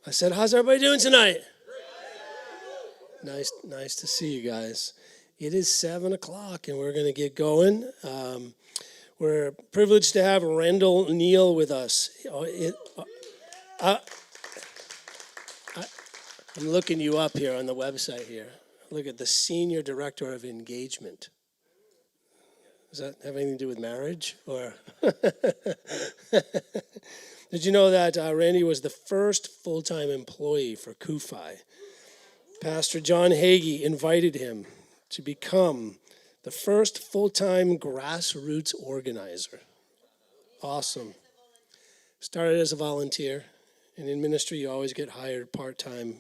I said, how's everybody doing tonight? Nice to see you guys. It is 7 o'clock and we're going to get going. We're privileged to have Neal with us. I'm looking you up here on the website here. Look at the Senior Director of Engagement. Does that have anything to do with marriage? Or did you know that Randy was the first full-time employee for Cufi? Pastor John Hagee invited him to become the first full-time grassroots organizer. Awesome. Started as a volunteer, and in ministry you always get hired part-time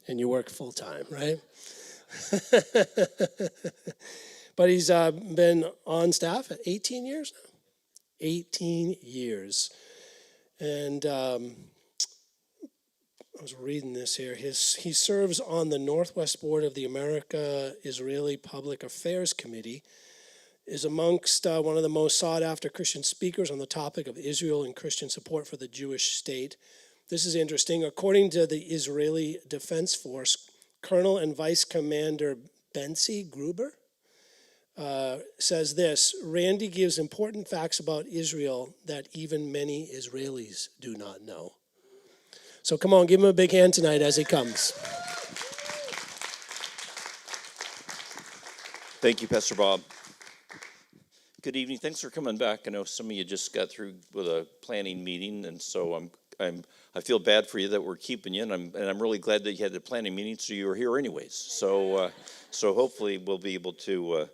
and you work full-time, right? But he's been on staff at 18 years now. 18 years. And I was reading this here. He serves on the Northwest Board of the America-Israeli Public Affairs Committee, is amongst one of the most sought-after Christian speakers on the topic of Israel and Christian support for the Jewish state. This is interesting. According to the Israeli Defense Force, Colonel and Vice Commander Benzi Gruber says this: Randy gives important facts about Israel that even many Israelis do not know. So come on, give him a big hand tonight as he comes. Thank you, Pastor Bob. Good evening. Thanks for coming back. I know some of you just got through with a planning meeting, and so I feel bad for you that we're keeping you, and I'm really glad that you had the planning meeting, so you were here anyways. So hopefully we'll be able to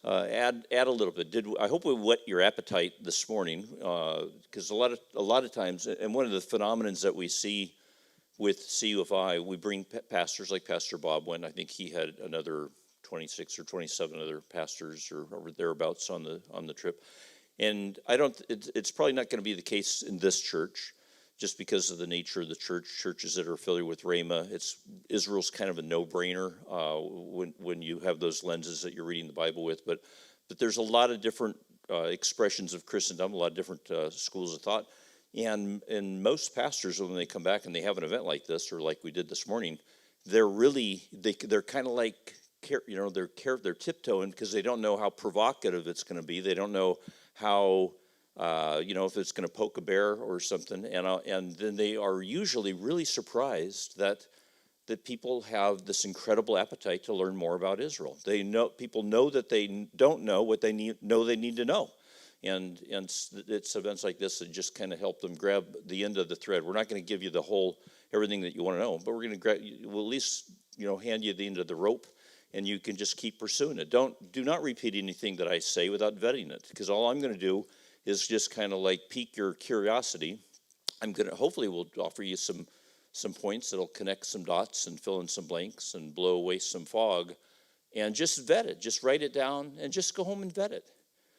add a little bit. I hope we whet your appetite this morning, because a lot of times, and one of the phenomenons that we see with CUFI, we bring pastors like Pastor Bob went. I think he had another 26 or 27 other pastors or thereabouts on the trip, and it's probably not going to be the case in this church, just because of the nature of the churches that are affiliated with Rhema. Israel's kind of a no-brainer when you have those lenses that you're reading the Bible with. But there's a lot of different expressions of Christendom, a lot of different schools of thought. And most pastors, when they come back and they have an event like this, or like we did this morning, they're kind of like, they're tiptoeing because they don't know how provocative it's going to be. They don't know how if it's going to poke a bear or something, and then they are usually really surprised that people have this incredible appetite to learn more about Israel. People know that they don't know what they need to know, and it's events like this that just kind of help them grab the end of the thread. We're not going to give you everything that you want to know, but we're going to we'll at least hand you the end of the rope, and you can just keep pursuing it. Do not repeat anything that I say without vetting it, because all I'm going to do is just kind of like pique your curiosity. Hopefully we'll offer you some points that'll connect some dots and fill in some blanks and blow away some fog, and just vet it. Just write it down and just go home and vet it.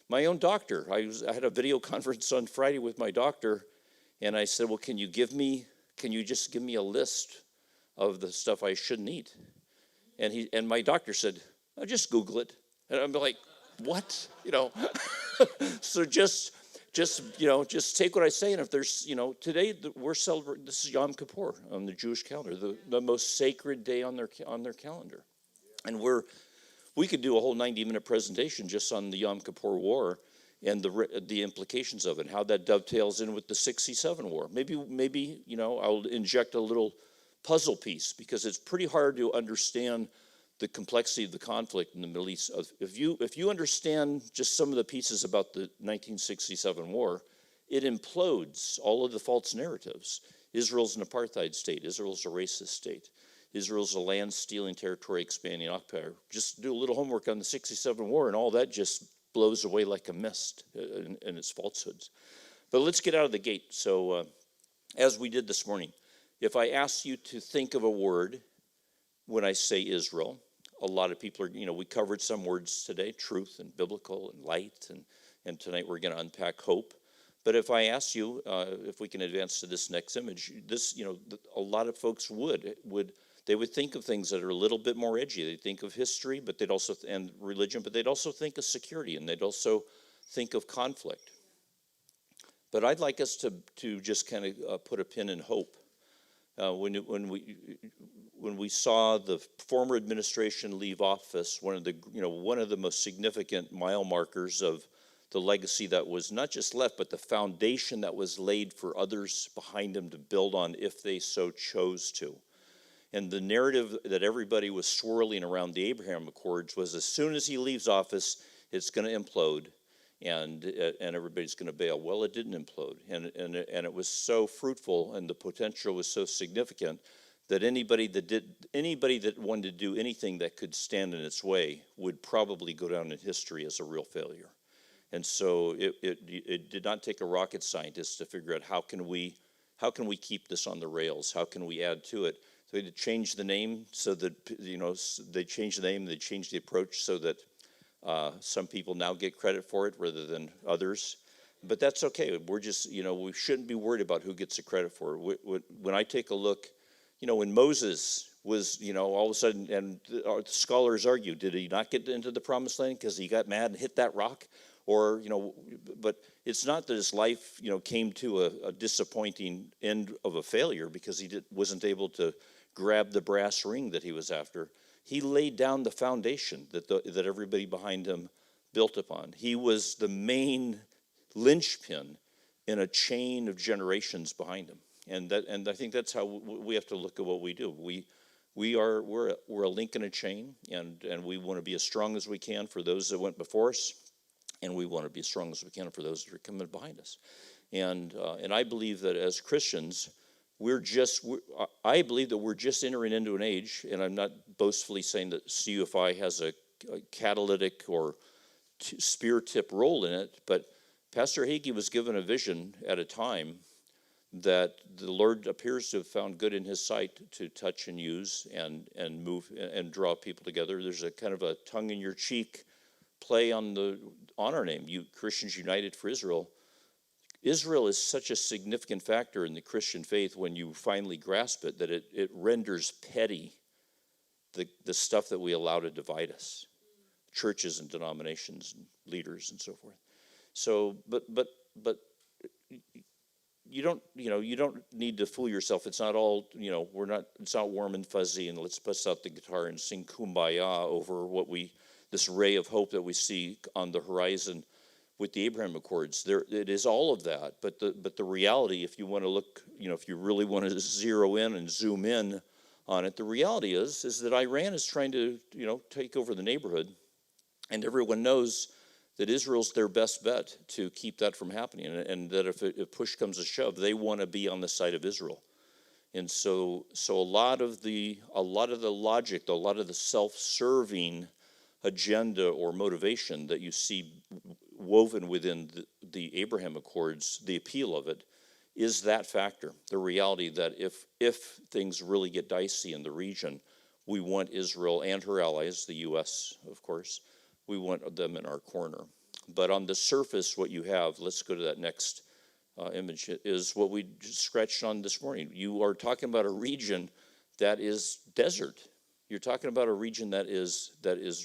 My own doctor, I had a video conference on Friday with my doctor, and I said, well, can you just give me a list of the stuff I shouldn't eat? And my doctor said, oh, just Google it. And I'm like, what? So just take what I say, and if there's, today we're celebrating. This is Yom Kippur on the Jewish calendar, the most sacred day on their calendar, and we could do a whole 90-minute presentation just on the Yom Kippur War and the implications of it, and how that dovetails in with the 67 War. Maybe I'll inject a little puzzle piece, because it's pretty hard to understand the complexity of the conflict in the Middle East. If you understand just some of the pieces about the 1967 war, it implodes all of the false narratives. Israel's an apartheid state. Israel's a racist state. Israel's a land-stealing, territory-expanding occupier. Just do a little homework on the 67 war, and all that just blows away like a mist in its falsehoods. But let's get out of the gate. So as we did this morning, if I ask you to think of a word when I say Israel, a lot of people are, we covered some words today, truth and biblical and light, and tonight we're going to unpack hope. But if I ask you, if we can advance to this next image, a lot of folks would think of things that are a little bit more edgy. They think of history, but and religion, but they'd also think of security, and they'd also think of conflict. But I'd like us to just kind of put a pin in hope. When we saw the former administration leave office, one of the most significant mile markers of the legacy that was not just left, but the foundation that was laid for others behind him to build on if they so chose to. And the narrative that everybody was swirling around the Abraham Accords was, as soon as he leaves office, it's going to implode, and everybody's going to bail. Well, it didn't implode, and it was so fruitful, and the potential was so significant that anybody that wanted to do anything that could stand in its way would probably go down in history as a real failure. And so it did not take a rocket scientist to figure out how can we keep this on the rails? How can we add to it? So they had to change the name so that, they changed the name, they changed the approach so that some people now get credit for it rather than others. But that's okay. We're just, we shouldn't be worried about who gets the credit for it. When I take a look, when Moses was, all of a sudden, and the scholars argue, did he not get into the promised land because he got mad and hit that rock? Or, but it's not that his life, came to a disappointing end of a failure because he wasn't able to grab the brass ring that he was after. He laid down the foundation that everybody behind him built upon. He was the main linchpin in a chain of generations behind him. And I think that's how we have to look at what we do. We're a link in a chain, and we want to be as strong as we can for those that went before us, and we want to be as strong as we can for those that are coming behind us. And I believe that as Christians, I believe that we're just entering into an age, and I'm not boastfully saying that CUFI has a catalytic or spear tip role in it, but Pastor Hagee was given a vision at a time that the Lord appears to have found good in his sight to touch and use and move and draw people together. There's a kind of a tongue-in-your-cheek play on our name, Christians United for Israel. Israel is such a significant factor in the Christian faith when you finally grasp it, that it renders petty the stuff that we allow to divide us, churches and denominations and leaders and so forth. So, but you don't need to fool yourself. It's not all, it's not warm and fuzzy and let's bust out the guitar and sing Kumbaya over this ray of hope that we see on the horizon with the Abraham Accords. It is all of that, but the reality, if you want to look, if you really want to zero in and zoom in on it, the reality is that Iran is trying to, take over the neighborhood, and everyone knows that Israel's their best bet to keep that from happening, and that if push comes to shove, they want to be on the side of Israel. And so a lot of the logic, a lot of the self-serving agenda or motivation that you see woven within the Abraham Accords, the appeal of it, is that factor. The reality that if things really get dicey in the region, we want Israel and her allies, the U.S., of course, we want them in our corner. But on the surface, what you have, let's go to that next image, is what we just scratched on this morning. You are talking about a region that is desert. You're talking about a region that is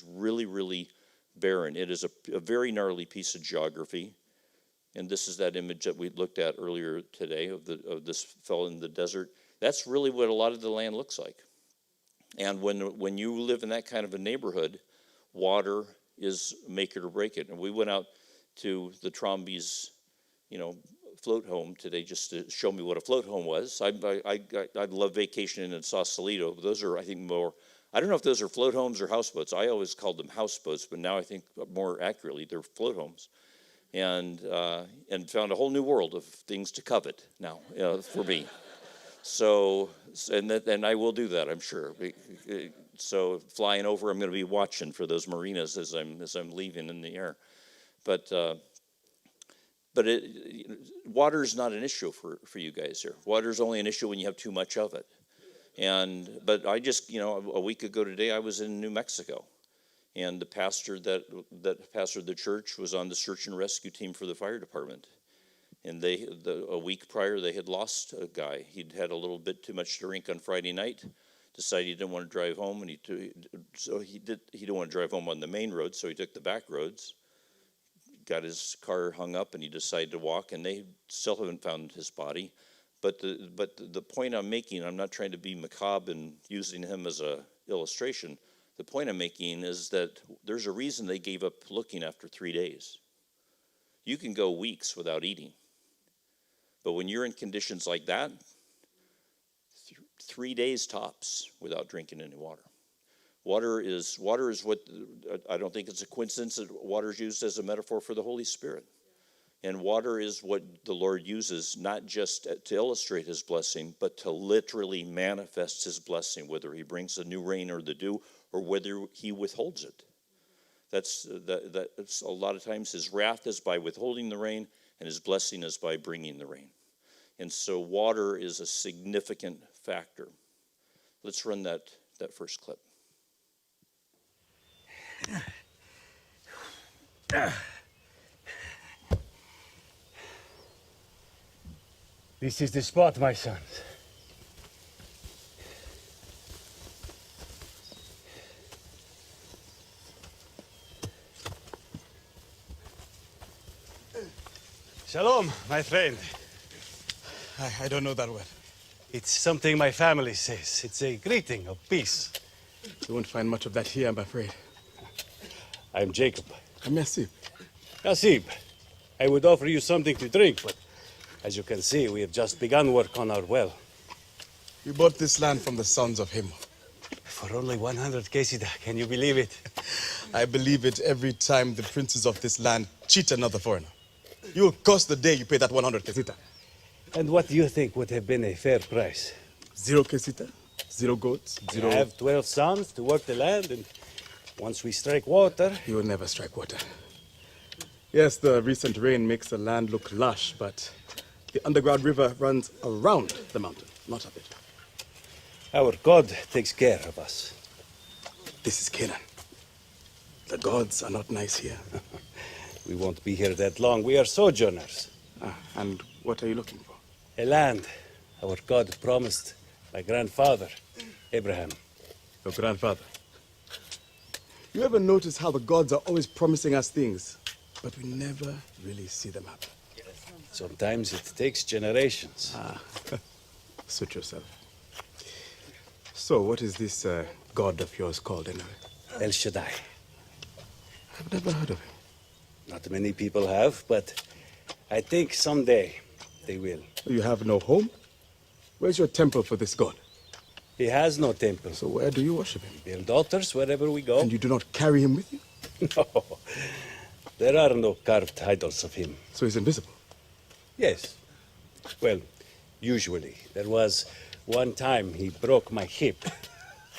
really, really barren. It is a very gnarly piece of geography. And this is that image that we looked at earlier today of this fellow in the desert. That's really what a lot of the land looks like. And when you live in that kind of a neighborhood, water is make it or break it. And we went out to the Trombies, float home today just to show me what a float home was. I love vacationing in Sausalito. Those are, I think, more, I don't know if those are float homes or houseboats. I always called them houseboats, but now I think more accurately they're float homes. And found a whole new world of things to covet now for me. So, and I will do that, I'm sure. So flying over, I'm going to be watching for those marinas as I'm leaving in the air. But water is not an issue for you guys here. Water is only an issue when you have too much of it. But I just, a week ago today, I was in New Mexico. And the pastor that pastored the church was on the search and rescue team for the fire department. And a week prior, they had lost a guy. He'd had a little bit too much to drink on Friday night, decided he didn't want to drive home, and he didn't want to drive home on the main road, so he took the back roads, got his car hung up, and he decided to walk, and they still haven't found his body. But the point I'm making, I'm not trying to be macabre and using him as a illustration. The point I'm making is that there's a reason they gave up looking after 3 days. You can go weeks without eating. But when you're in conditions like that, 3 days tops without drinking any water. Water is what, I don't think it's a coincidence that water is used as a metaphor for the Holy Spirit. And water is what the Lord uses not just to illustrate his blessing, but to literally manifest his blessing, whether he brings the new rain or the dew, or whether he withholds it. That's a lot of times his wrath is by withholding the rain, and his blessing is by bringing the rain. And so water is a significant factor. Let's run that first clip. This is the spot, my sons. Shalom, my friend. I don't know that word. It's something my family says. It's a greeting of peace. You won't find much of that here, I'm afraid. I'm Jacob. Merci. Nasib, I would offer you something to drink, but as you can see, we have just begun work on our well. We bought this land from the sons of him. For only 100 quesida, can you believe it? I believe it every time the princes of this land cheat another foreigner. You'll cost the day you pay that 100 quesita. And what do you think would have been a fair price? 0 quesita, 0 goats, 0... I have 12 sons to work the land, and once we strike water... You will never strike water. Yes, the recent rain makes the land look lush, but the underground river runs around the mountain, not up it. Our God takes care of us. This is Canaan. The gods are not nice here. We won't be here that long. We are sojourners. And what are you looking for? A land our God promised my grandfather, Abraham. Your grandfather. You ever notice how the gods are always promising us things, but we never really see them happen? Sometimes it takes generations. Suit yourself. So, what is this god of yours called anyway? El Shaddai. I've never heard of him. Not many people have, but I think someday they will. You have no home? Where's your temple for this god? He has no temple. So where do you worship him? Build altars wherever we go. And you do not carry him with you? No. There are no carved idols of him. So he's invisible? Yes. Well, usually. There was one time he broke my hip.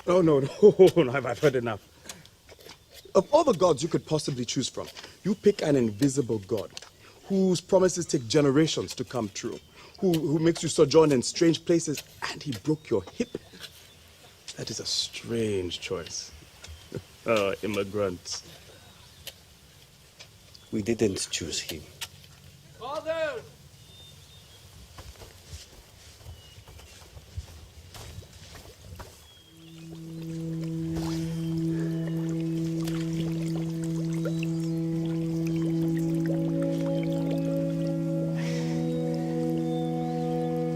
Oh, no, I've heard enough. Of all the gods you could possibly choose from, you pick an invisible god whose promises take generations to come true, who makes you sojourn in strange places, and he broke your hip. That is a strange choice. Immigrants. We didn't choose him. Father!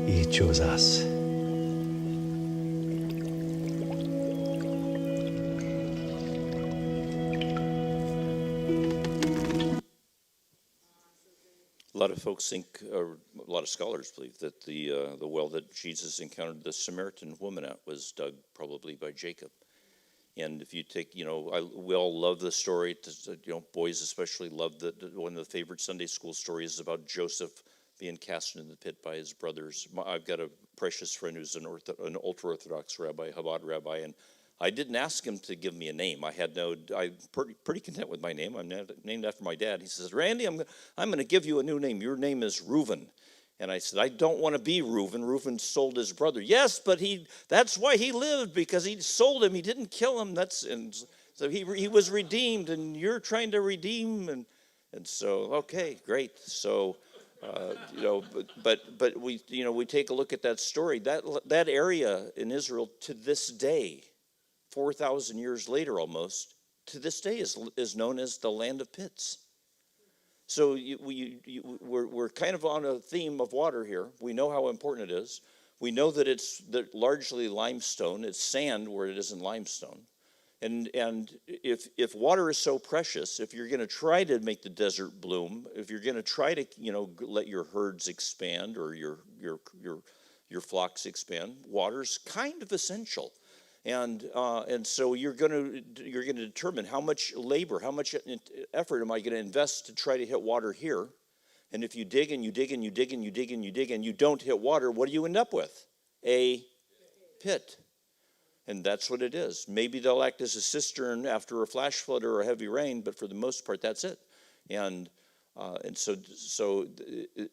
He chose us. A lot of folks think, or a lot of scholars believe, that the well that Jesus encountered the Samaritan woman at was dug probably by Jacob. And if you take, we all love the story. Boys especially love one of the favorite Sunday school stories is about Joseph being cast into the pit by his brothers. I've got a precious friend who's an ultra-Orthodox rabbi, Chabad rabbi, and I didn't ask him to give me a name. I'm pretty content with my name. I'm named after my dad. He says, Randy, I'm going to give you a new name. Your name is Reuven. And I said, I don't want to be Reuven. Reuven sold his brother. Yes, but that's why he lived, because he sold him. He didn't kill him. And so he was redeemed, and you're trying to redeem. And so, okay, great. So, but we take a look at that story. That area in Israel to this day, 4,000 years later almost, to this day is known as the land of pits. So we're kind of on a theme of water here. We know how important it is. We know that it's largely limestone. It's sand where it isn't limestone. And if water is so precious, if you're going to try to make the desert bloom, if you're going to try to let your herds expand or your flocks expand, water's kind of essential. And so you're going to determine how much labor, how much effort am I going to invest to try to hit water here? And if you dig and you dig and you dig and you dig and you dig and you don't hit water, what do you end up with? A pit. And that's what it is. Maybe they'll act as a cistern after a flash flood or a heavy rain, but for the most part, that's it. And so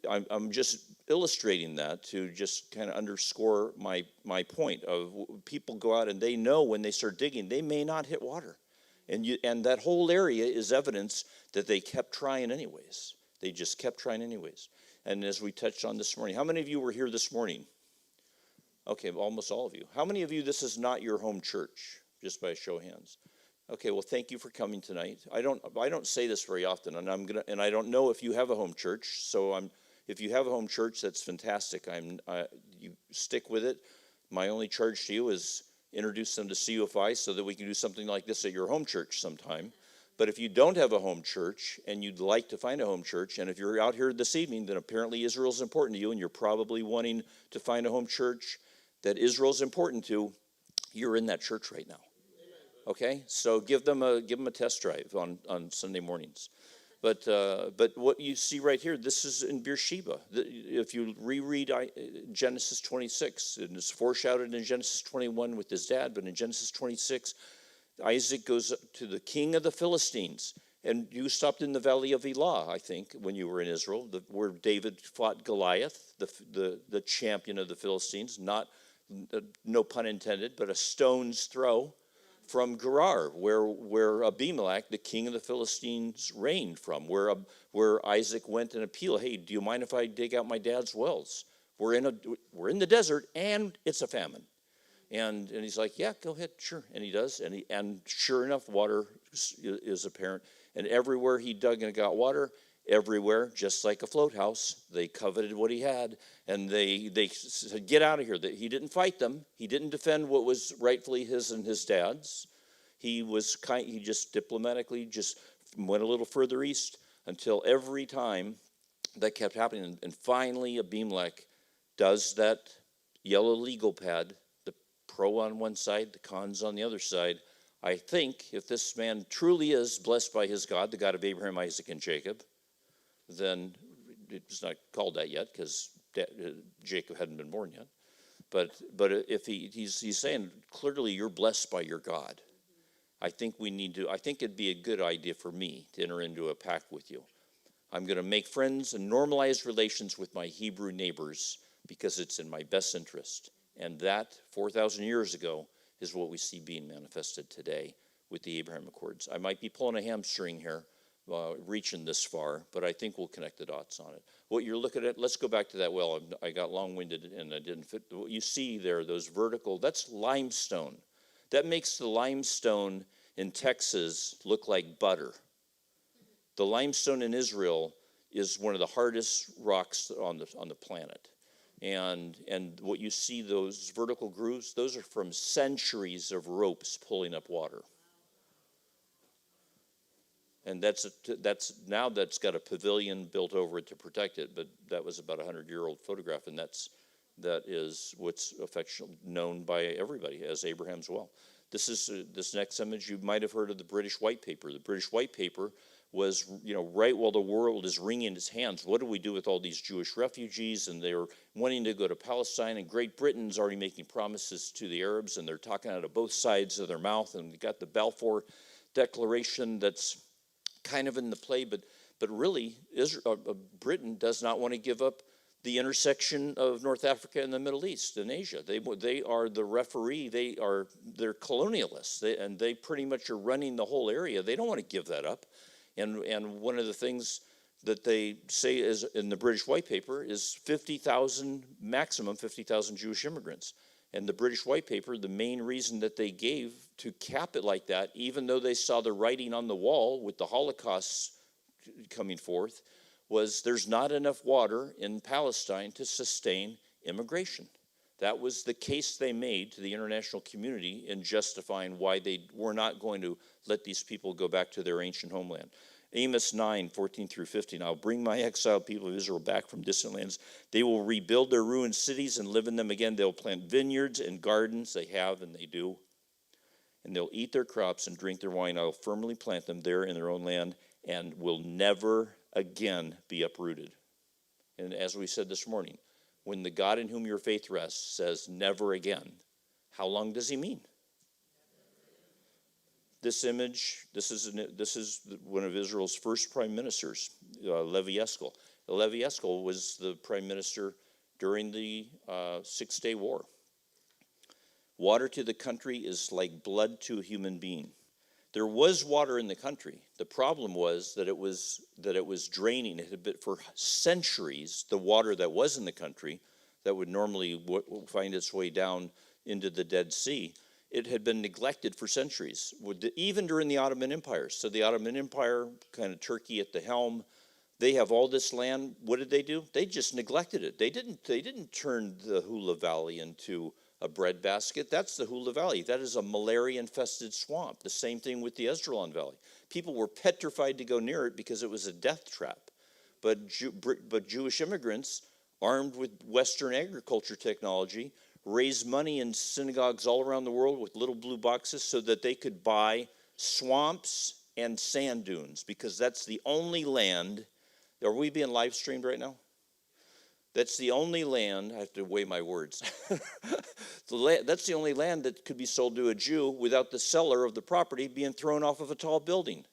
I'm just illustrating that to just kind of underscore my point of people go out and they know when they start digging, they may not hit water. And that whole area is evidence that they kept trying anyways. They just kept trying anyways. And as we touched on this morning, how many of you were here this morning? Okay, almost all of you. How many of you, this is not your home church, just by a show of hands? Okay, well, thank you for coming tonight. I don't say this very often, and I don't know if you have a home church. So if you have a home church, that's fantastic. You stick with it. My only charge to you is introduce them to CUFI so that we can do something like this at your home church sometime. But if you don't have a home church and you'd like to find a home church, and if you're out here this evening, then apparently Israel's important to you, and you're probably wanting to find a home church that Israel's important to, you're in that church right now. Okay, so give them a test drive on Sunday mornings. But what you see right here, this is in Beersheba. If you reread Genesis 26, and it's foreshadowed in Genesis 21 with his dad, but in Genesis 26, Isaac goes to the king of the Philistines. And you stopped in the valley of Elah, I think, when you were in Israel, where David fought Goliath, the champion of the Philistines, no pun intended, but a stone's throw from Gerar, where Abimelech, the king of the Philistines, reigned from, where Isaac went and appealed, hey, do you mind if I dig out my dad's wells? We're in the desert, and it's a famine. And he's like, yeah, go ahead, sure. And he does, and sure enough, water is apparent. And everywhere he dug and got water, everywhere, just like a float house, they coveted what he had, and they said, get out of here. He didn't fight them. He didn't defend what was rightfully his and his dad's. He just diplomatically just went a little further east until every time that kept happening. And finally, Abimelech does that yellow legal pad, the pro on one side, the cons on the other side. I think if this man truly is blessed by his God, the God of Abraham, Isaac, and Jacob, then it's not called that yet because Jacob hadn't been born yet. But if he's saying clearly you're blessed by your God, I think it'd be a good idea for me to enter into a pact with you. I'm going to make friends and normalize relations with my Hebrew neighbors because it's in my best interest. And that 4,000 years ago is what we see being manifested today with the Abraham Accords. I might be pulling a hamstring here, reaching this far, but I think we'll connect the dots on it. What you're looking at, let's go back to that well. I got long-winded and I didn't fit. What you see there, those vertical, that's limestone. That makes the limestone in Texas look like butter. The limestone in Israel is one of the hardest rocks on the planet. And what you see, those vertical grooves, those are from centuries of ropes pulling up water. And that's got a pavilion built over it to protect it, but that was about a 100-year-old photograph, and that is what's affectionately known by everybody as Abraham's well. This next image, you might have heard of the British White Paper. The British White Paper was, right while the world is wringing its hands, what do we do with all these Jewish refugees? And they're wanting to go to Palestine, and Great Britain's already making promises to the Arabs, and they're talking out of both sides of their mouth, and they got the Balfour Declaration that's kind of in the play, but really, Britain does not want to give up the intersection of North Africa and the Middle East and Asia. They are the referee. They're colonialists, and they pretty much are running the whole area. They don't want to give that up. And one of the things that they say is in the British White Paper is maximum 50,000 Jewish immigrants. And the British White Paper, the main reason that they gave to cap it like that, even though they saw the writing on the wall with the Holocaust coming forth was there's not enough water in Palestine to sustain immigration. That was the case they made to the international community in justifying why they were not going to let these people go back to their ancient homeland. Amos 9:14 through 15, I'll bring my exiled people of Israel back from distant lands. They will rebuild their ruined cities and live in them again. They'll plant vineyards and gardens. They have and they do. And they'll eat their crops and drink their wine. I'll firmly plant them there in their own land and will never again be uprooted. And as we said this morning, when the God in whom your faith rests says never again, how long does he mean? This image, this is one of Israel's first prime ministers, Levi Eshkol. Levi Eshkol was the prime minister during the Six-Day War. Water to the country is like blood to a human being. There was water in the country. The problem was that it was draining. It had been for centuries, the water that was in the country that would normally find its way down into the Dead Sea, it had been neglected for centuries, even during the Ottoman Empire. So the Ottoman Empire, kind of Turkey at the helm, they have all this land. What did they do? They just neglected it. They didn't turn the Hula Valley into a breadbasket. That's the Hula Valley. That is a malaria-infested swamp. The same thing with the Esdraelon Valley. People were petrified to go near it because it was a death trap. But Jewish immigrants, armed with Western agriculture technology, raised money in synagogues all around the world with little blue boxes so that they could buy swamps and sand dunes, because that's the only land. Are we being live streamed right now? That's the only land, I have to weigh my words. That's the only land that could be sold to a Jew without the seller of the property being thrown off of a tall building.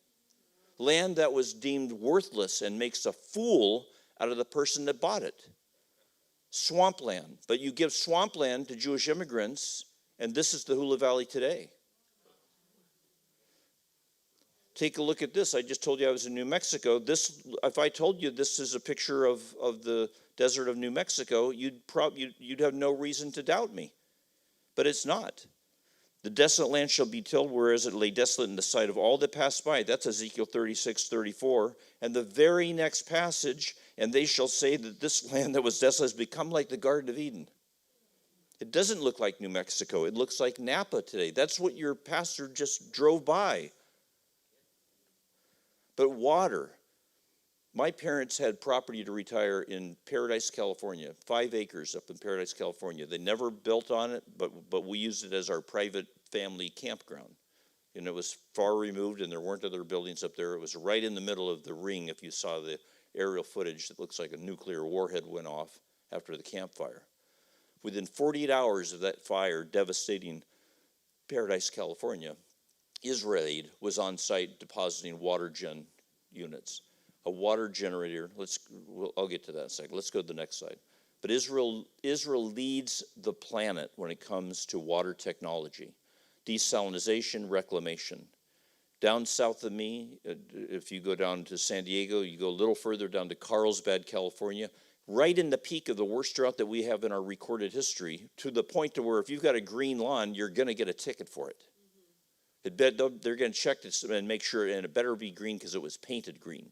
Land that was deemed worthless and makes a fool out of the person that bought it. Swampland. But you give swampland to Jewish immigrants, and this is the Hula Valley today. Take a look at this. I just told you I was in New Mexico. This, if I told you this is a picture of the desert of New Mexico, you'd have no reason to doubt me. But it's not. The desolate land shall be tilled, whereas it lay desolate in the sight of all that passed by. That's Ezekiel 36:34. And the very next passage, and they shall say that this land that was desolate has become like the Garden of Eden. It doesn't look like New Mexico. It looks like Napa today. That's what your pastor just drove by. But water. My parents had property to retire in Paradise, California, 5 acres up in Paradise, California. They never built on it, but we used it as our private family campground. And it was far removed, and there weren't other buildings up there. It was right in the middle of the ring. If you saw the aerial footage, it looks like a nuclear warhead went off after the campfire. Within 48 hours of that fire devastating Paradise, California, Israel Aid was on site depositing water gen units. A water generator, I'll get to that in a second. Let's go to the next slide. But Israel leads the planet when it comes to water technology, desalination, reclamation. Down south of me, if you go down to San Diego, you go a little further down to Carlsbad, California, right in the peak of the worst drought that we have in our recorded history, to the point to where if you've got a green lawn, you're going to get a ticket for it. They're going to check it and make sure, and it better be green because it was painted green.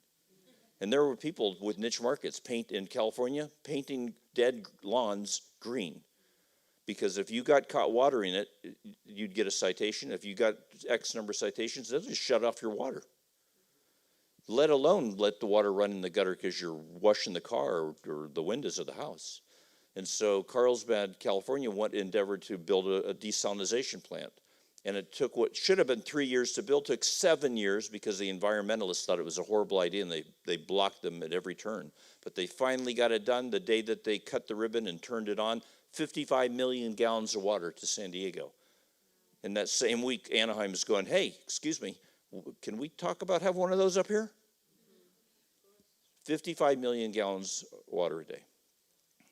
And there were people with niche markets in California painting dead lawns green. Because if you got caught watering it, you'd get a citation. If you got X number of citations, they'll just shut off your water. Let alone let the water run in the gutter because you're washing the car or the windows of the house. And so Carlsbad, California endeavored to build a desalination plant. And it took what should have been 3 years to build, took 7 years because the environmentalists thought it was a horrible idea, and they blocked them at every turn. But they finally got it done the day that they cut the ribbon and turned it on. 55 million gallons of water to San Diego. And that same week, Anaheim is going, hey, excuse me, can we talk about having one of those up here? 55 million gallons of water a day.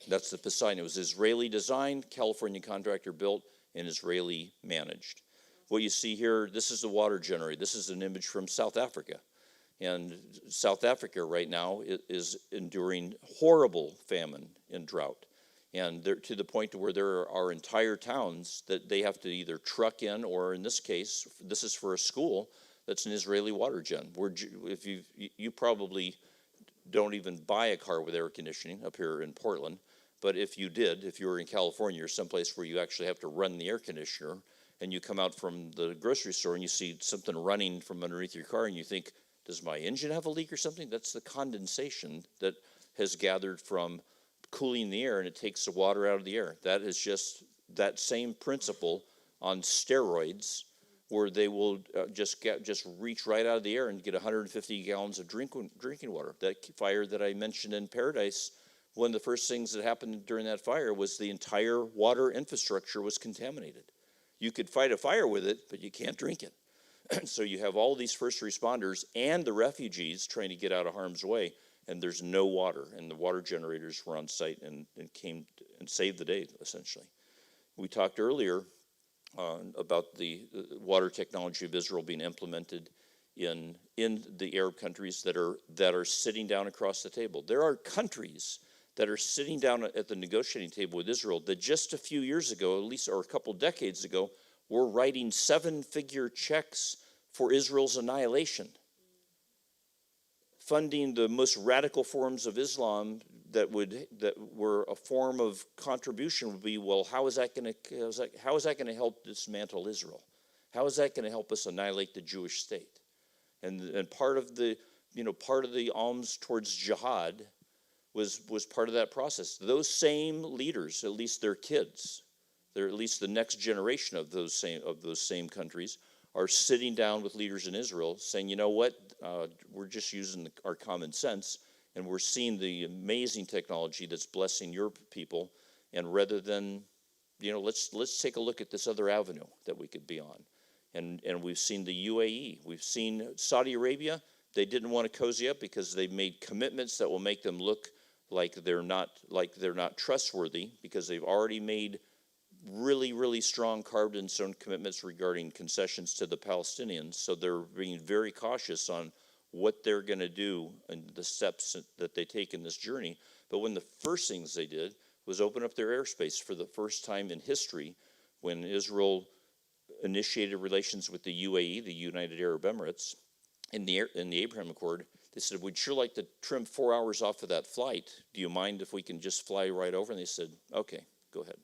That's the Poseidon. It was Israeli designed, California contractor built, and Israeli managed. What you see here, this is the water generator. This is an image from South Africa. And South Africa right now is enduring horrible famine and drought. And to the point to where there are entire towns that they have to either truck in, or in this case, this is for a school, That's an Israeli water gen. If you probably don't even buy a car with air conditioning up here in Portland, but if you did, if you were in California or someplace where you actually have to run the air conditioner, and you come out from the grocery store and you see something running from underneath your car and you think, does my engine have a leak or something? That's the condensation that has gathered from cooling the air, and it takes the water out of the air. That is just that same principle on steroids, where they will just reach right out of the air and get 150 gallons of drinking water. That fire that I mentioned in Paradise, one of the first things that happened during that fire was the entire water infrastructure was contaminated. You could fight a fire with it, but you can't drink it. So you have all these first responders and the refugees trying to get out of harm's way, and there's no water, and the water generators were on site and came and saved the day, essentially. We talked earlier about the water technology of Israel being implemented in the Arab countries that are sitting down across the table. There are countries that are sitting down at the negotiating table with Israel that just a few years ago, at least, or a couple decades ago, were writing 7-figure checks for Israel's annihilation, funding the most radical forms of Islam that were a form of contribution would be, well, how is that going to help dismantle Israel? How is that going to help us annihilate the Jewish state? And part of the alms towards jihad was part of that process. Those same leaders, at least their kids, they're at least the next generation of those same countries, are sitting down with leaders in Israel saying, you know what, we're just using our common sense, and we're seeing the amazing technology that's blessing your people, and rather than, let's take a look at this other avenue that we could be on. And we've seen the UAE, we've seen Saudi Arabia. They didn't want to cozy up because they made commitments that will make them look like they're not trustworthy, because they've already made really, really strong carved in stone commitments regarding concessions to the Palestinians. So they're being very cautious on what they're going to do and the steps that they take in this journey. But one of the first things they did was open up their airspace for the first time in history, when Israel initiated relations with the UAE, the United Arab Emirates, in the Abraham Accord. They said, we'd sure like to trim 4 hours off of that flight. Do you mind if we can just fly right over? And they said, okay, go ahead.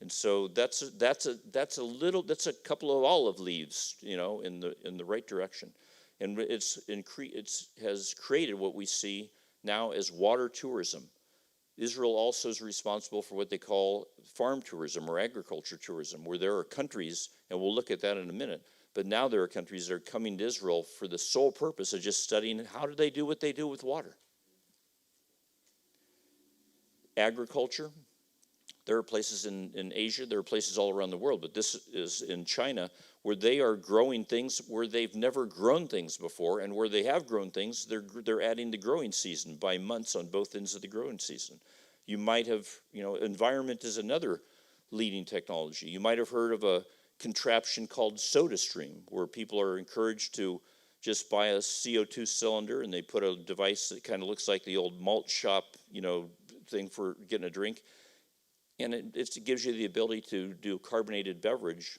And so that's a couple of olive leaves, in the right direction. And it has created what we see now as water tourism. Israel also is responsible for what they call farm tourism or agriculture tourism, where there are countries, and we'll look at that in a minute, but now there are countries that are coming to Israel for the sole purpose of just studying how do they do what they do with water. Agriculture, there are places in Asia, there are places all around the world, but this is in China, where they are growing things where they've never grown things before, and where they have grown things, they're adding the growing season by months on both ends of the growing season. You might have, environment is another leading technology. You might have heard of a contraption called SodaStream, where people are encouraged to just buy a CO2 cylinder, and they put a device that kind of looks like the old malt shop, thing for getting a drink. And it gives you the ability to do a carbonated beverage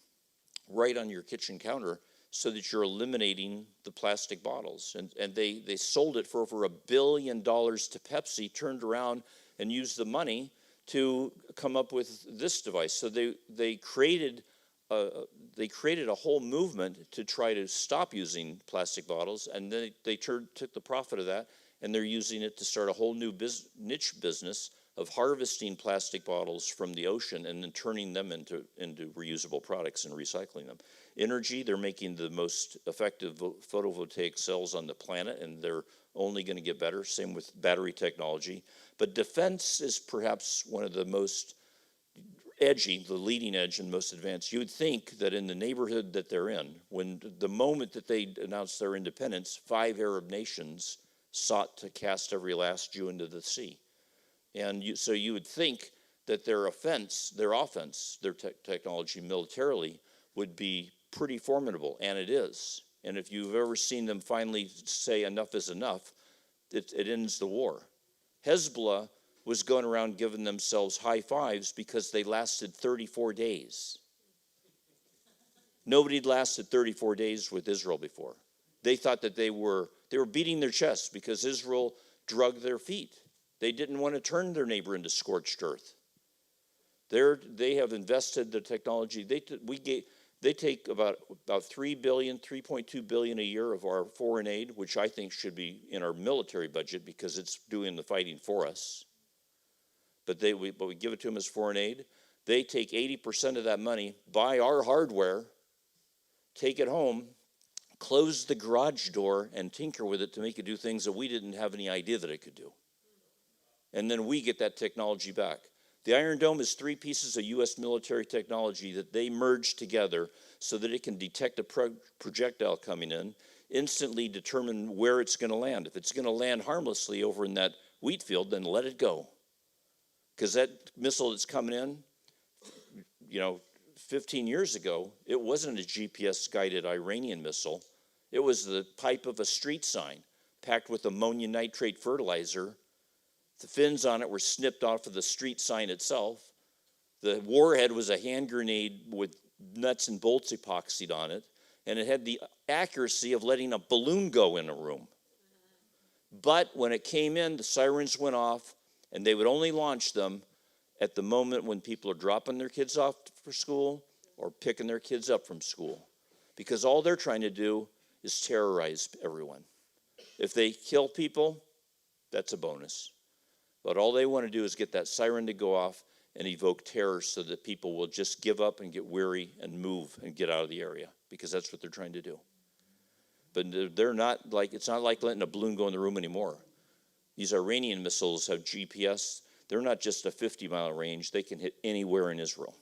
right on your kitchen counter, so that you're eliminating the plastic bottles. And they sold it for over $1 billion to Pepsi, turned around and used the money to come up with this device. So they created a whole movement to try to stop using plastic bottles, and then they took the profit of that, and they're using it to start a whole new niche business of harvesting plastic bottles from the ocean and then turning them into reusable products and recycling them. Energy, they're making the most effective photovoltaic cells on the planet, and they're only going to get better. Same with battery technology. But defense is perhaps one of the most edgy, the leading edge and most advanced. You would think that in the neighborhood that they're in, when the moment that they announced their independence, 5 Arab nations sought to cast every last Jew into the sea. And so you would think that their offense, their technology militarily would be pretty formidable, and it is. And if you've ever seen them finally say enough is enough, it ends the war. Hezbollah was going around giving themselves high fives because they lasted 34 days. Nobody had lasted 34 days with Israel before. They thought that they were beating their chests because Israel drug their feet. They didn't want to turn their neighbor into scorched earth. They have invested the technology. They take about 3 billion, 3.2 billion a year of our foreign aid, which I think should be in our military budget because it's doing the fighting for us. But we give it to them as foreign aid. They take 80% of that money, buy our hardware, take it home, close the garage door, and tinker with it to make it do things that we didn't have any idea that it could do. And then we get that technology back. The Iron Dome is 3 pieces of U.S. military technology that they merge together so that it can detect a projectile coming in, instantly determine where it's going to land. If it's going to land harmlessly over in that wheat field, then let it go. Because that missile that's coming in, 15 years ago, it wasn't a GPS-guided Iranian missile. It was the pipe of a street sign packed with ammonium nitrate fertilizer. The fins on it were snipped off of the street sign itself. The warhead was a hand grenade with nuts and bolts epoxied on it, and it had the accuracy of letting a balloon go in a room. But when it came in, the sirens went off, and they would only launch them at the moment when people are dropping their kids off for school or picking their kids up from school, because all they're trying to do is terrorize everyone. If they kill people, that's a bonus. But all they want to do is get that siren to go off and evoke terror so that people will just give up and get weary and move and get out of the area, because that's what they're trying to do. But it's not like letting a balloon go in the room anymore. These Iranian missiles have GPS. They're not just a 50-mile range. They can hit anywhere in Israel.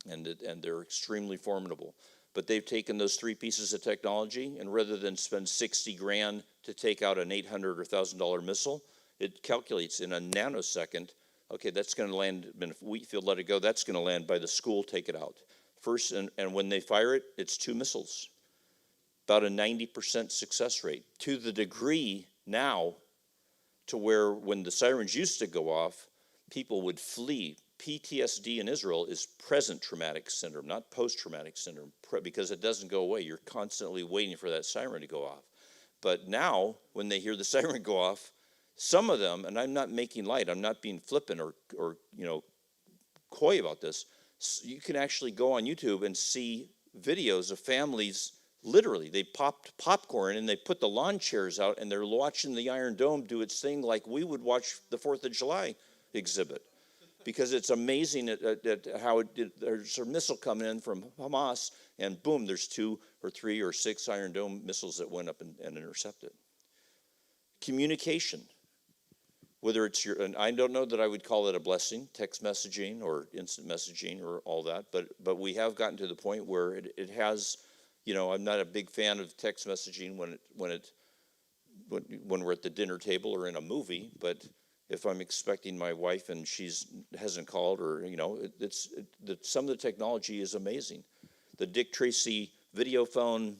And they're extremely formidable. But they've taken those 3 pieces of technology, and rather than spend $60,000 to take out an $800 or $1,000 missile, it calculates in a nanosecond, okay, that's going to land in a wheat field, let it go, that's going to land by the school, take it out. First, and when they fire it, it's 2 missiles. About a 90% success rate, to the degree now to where when the sirens used to go off, people would flee. PTSD in Israel is present traumatic syndrome, not post-traumatic syndrome, because it doesn't go away. You're constantly waiting for that siren to go off. But now, when they hear the siren go off, some of them, and I'm not making light, I'm not being flippant or coy about this, you can actually go on YouTube and see videos of families. Literally, they popped popcorn and they put the lawn chairs out and they're watching the Iron Dome do its thing like we would watch the 4th of July exhibit. Because it's amazing at how there's a missile coming in from Hamas, and boom, there's 2 or 3 or 6 Iron Dome missiles that went up and intercepted. Communication. Whether it's and I don't know that I would call it a blessing, text messaging or instant messaging or all that, but we have gotten to the point where it has, I'm not a big fan of text messaging when we're at the dinner table or in a movie, but if I'm expecting my wife and she hasn't called, or some of the technology is amazing. The Dick Tracy video phone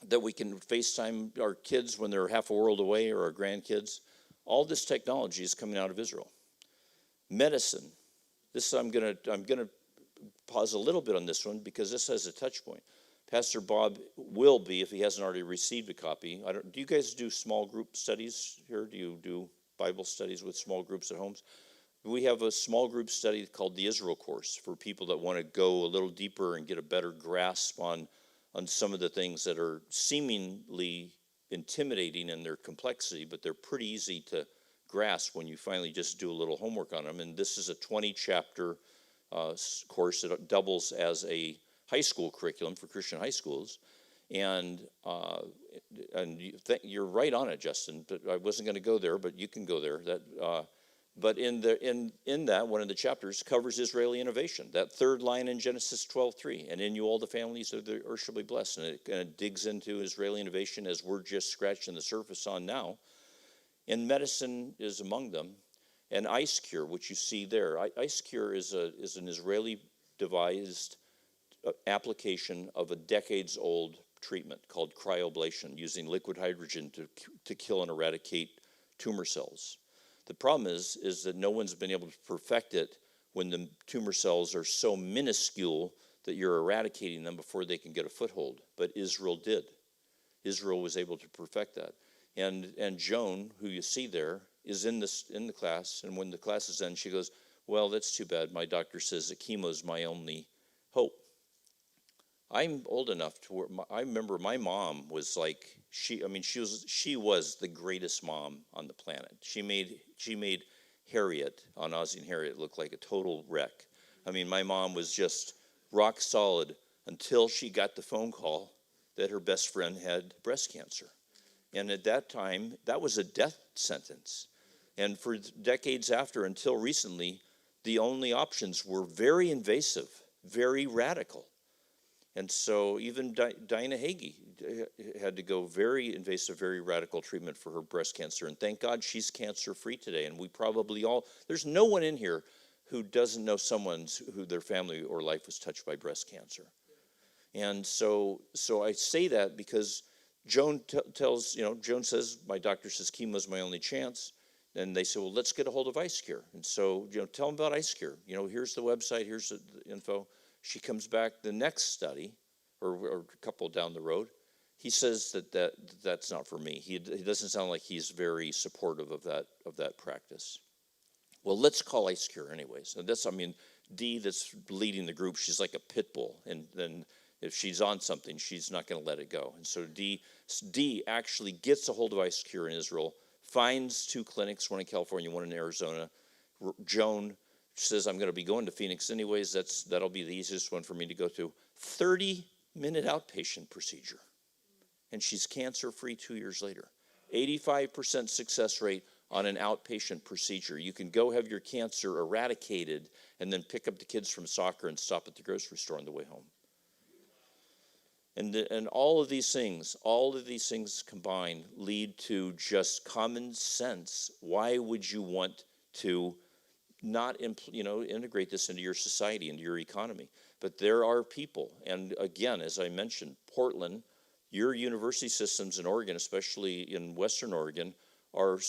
that we can FaceTime our kids when they're half a world away, or our grandkids. All this technology is coming out of Israel. Medicine. I'm gonna pause a little bit on this one because this has a touch point. Pastor Bob will be, if he hasn't already received a copy. Do you guys do small group studies here? Do you do Bible studies with small groups at homes? We have a small group study called the Israel Course for people that want to go a little deeper and get a better grasp on some of the things that are seemingly intimidating in their complexity, but they're pretty easy to grasp when you finally just do a little homework on them. And this is a 20-chapter course that doubles as a high school curriculum for Christian high schools. And you're right on it, Justin. But I wasn't going to go there, but you can go there. But in that, one of the chapters covers Israeli innovation. That third line in Genesis 12:3, and in you all the families of the earth shall be blessed. And it kind of digs into Israeli innovation as we're just scratching the surface on now. And medicine is among them. And Ice Cure, which you see there. Ice Cure is an Israeli-devised application of a decades-old treatment called cryoablation, using liquid hydrogen to kill and eradicate tumor cells. The problem is that no one's been able to perfect it when the tumor cells are so minuscule that you're eradicating them before they can get a foothold. But Israel did. Israel was able to perfect that. And Joan, who you see there, is in the class, and when the class is done, she goes, well, that's too bad. My doctor says that chemo is my only hope. I'm old enough to where I remember my mom was like, she was the greatest mom on the planet. She made Harriet on Ozzie and Harriet look like a total wreck. I mean, my mom was just rock solid until she got the phone call that her best friend had breast cancer. And at that time, that was a death sentence. And for decades after, until recently, the only options were very invasive, very radical. And so even Dinah Hagee had to go very invasive, very radical treatment for her breast cancer. And thank God she's cancer-free today. And we probably all, there's no one in here who doesn't know someone who their family or life was touched by breast cancer. And so I say that because Joan Joan says, my doctor says chemo's my only chance. And they say, well, let's get a hold of IceCure. And so, tell them about IceCure. Here's the website, here's the info. She comes back the next study, or a couple down the road. He says that's not for me. He doesn't sound like he's very supportive of that practice. Well, let's call IceCure anyways. And Dee that's leading the group, she's like a pit bull. And then if she's on something, she's not going to let it go. And so Dee actually gets a hold of IceCure in Israel, finds 2 clinics, one in California, one in Arizona. Joan says, I'm going to be going to Phoenix anyways. That'll be the easiest one for me to go to. 30-minute outpatient procedure. And she's cancer-free 2 years later. 85% success rate on an outpatient procedure. You can go have your cancer eradicated and then pick up the kids from soccer and stop at the grocery store on the way home. And all of these things combined lead to just common sense. Why would you want to not integrate this into your society, into your economy? But there are people, and again, as I mentioned, Portland, your university systems in Oregon, especially in Western Oregon, are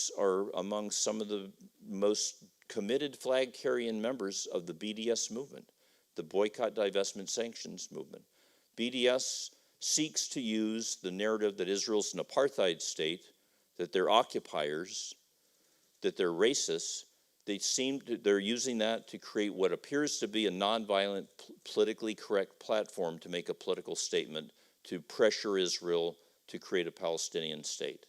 among some of the most committed flag-carrying members of the BDS movement, the Boycott, Divestment, Sanctions movement. BDS seeks to use the narrative that Israel's an apartheid state, that they're occupiers, that they're racist. They're using that to create what appears to be a nonviolent, politically correct platform to make a political statement to pressure Israel to create a Palestinian state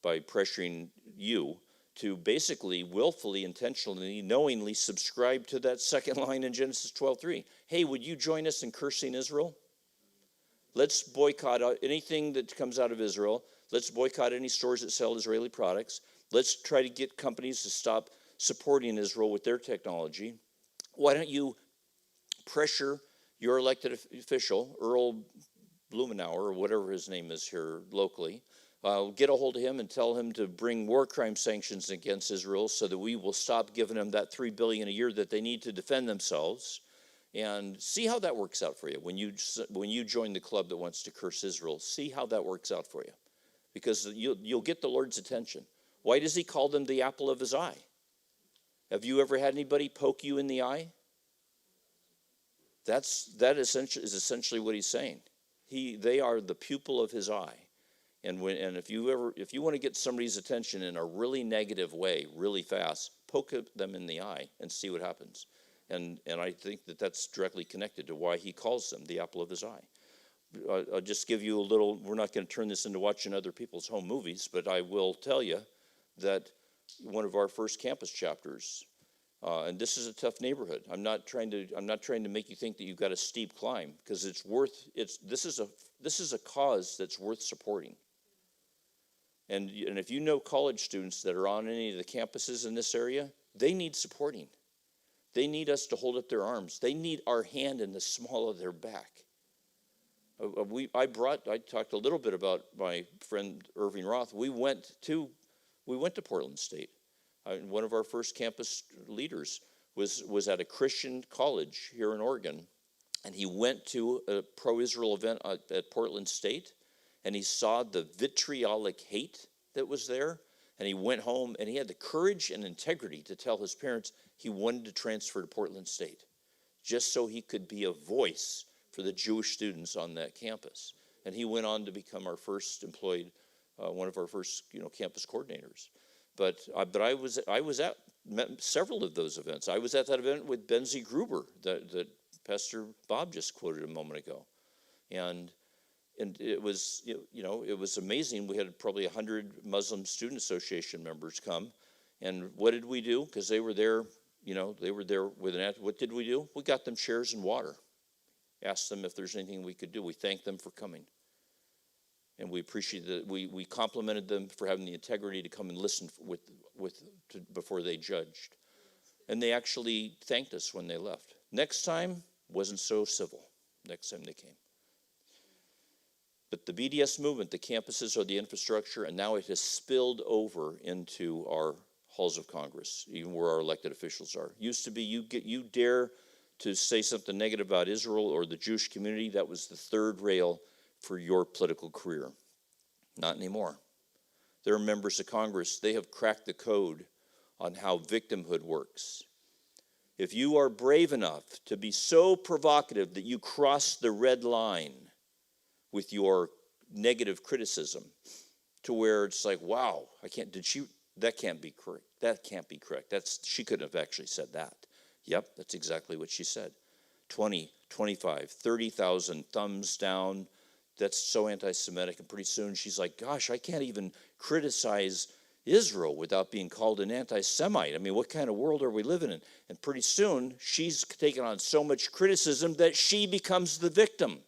by pressuring you to basically willfully, intentionally, knowingly subscribe to that second line in Genesis 12:3. Hey, would you join us in cursing Israel? Let's boycott anything that comes out of Israel. Let's boycott any stores that sell Israeli products. Let's try to get companies to stop supporting Israel with their technology. Why don't you pressure your elected official, Earl Blumenauer, or whatever his name is here locally, get a hold of him and tell him to bring war crime sanctions against Israel so that we will stop giving them that $3 billion a year that they need to defend themselves. And see how that works out for you when you join the club that wants to curse Israel. See how that works out for you, because you'll get the Lord's attention. Why does he call them the apple of his eye? Have you ever had anybody poke you in the eye? That is essentially what he's saying. They are the pupil of his eye. And if you want to get somebody's attention in a really negative way, really fast, poke them in the eye and see what happens. And I think that's directly connected to why he calls them the apple of his eye. I'll just give you a little, we're not going to turn this into watching other people's home movies, but I will tell you that one of our first campus chapters, and this is a tough neighborhood. I'm not trying to make you think that you've got a steep climb, because this is a cause that's worth supporting. And if you know college students that are on any of the campuses in this area, they need supporting. They need us to hold up their arms. They need our hand in the small of their back. I talked a little bit about my friend Irving Roth. We went to Portland State. One of our first campus leaders was at a Christian college here in Oregon, and he went to a pro-Israel event at Portland State, and he saw the vitriolic hate that was there. And he went home, and he had the courage and integrity to tell his parents he wanted to transfer to Portland State, just so he could be a voice for the Jewish students on that campus. And he went on to become our first employed, one of our first, campus coordinators. But I was at several of those events. I was at that event with Benzie Gruber that Pastor Bob just quoted a moment ago, and it was it was amazing. We had probably 100 Muslim Student Association members come, and what did we do? Because they were there, they were there with an. What did we do? We got them chairs and water. Asked them if there's anything we could do. We thanked them for coming. And we appreciated that. We complimented them for having the integrity to come and listen before they judged. And they actually thanked us when they left. Next time, wasn't so civil. Next time they came. But the BDS movement, the campuses are the infrastructure, and now it has spilled over into our halls of Congress, even where our elected officials are. Used to be you dare to say something negative about Israel or the Jewish community, that was the third rail for your political career. Not anymore. There are members of Congress, they have cracked the code on how victimhood works. If you are brave enough to be so provocative that you cross the red line with your negative criticism to where it's like, wow, that can't be correct. That can't be correct. She couldn't have actually said that. Yep, that's exactly what she said. 20, 25, 30,000 thumbs down. That's so anti-Semitic. And pretty soon she's like, gosh, I can't even criticize Israel without being called an anti-Semite. I mean, what kind of world are we living in? And pretty soon she's taken on so much criticism that she becomes the victim.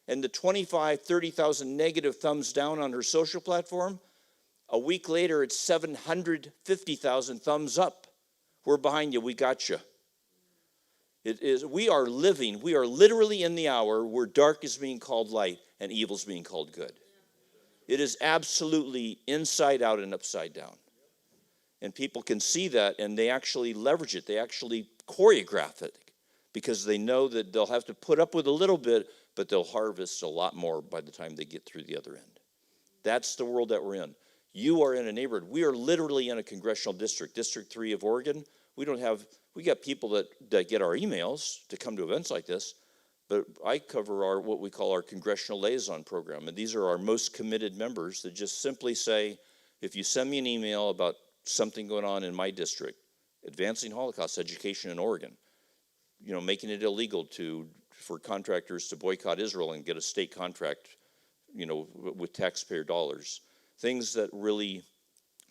And the 25, 30,000 negative thumbs down on her social platform, a week later it's 750,000 thumbs up. We're behind you. We got you. We are literally in the hour where dark is being called light and evil is being called good. It is absolutely inside out and upside down. And people can see that, and they actually leverage it. They actually choreograph it because they know that they'll have to put up with a little bit, but they'll harvest a lot more by the time they get through the other end. That's the world that we're in. You are in a neighborhood. We are literally in a congressional district, District 3 of Oregon. We got people that get our emails to come to events like this, but I cover what we call our Congressional Liaison Program, and these are our most committed members that just simply say, if you send me an email about something going on in my district, advancing Holocaust education in Oregon, making it illegal for contractors to boycott Israel and get a state contract, with taxpayer dollars, things that really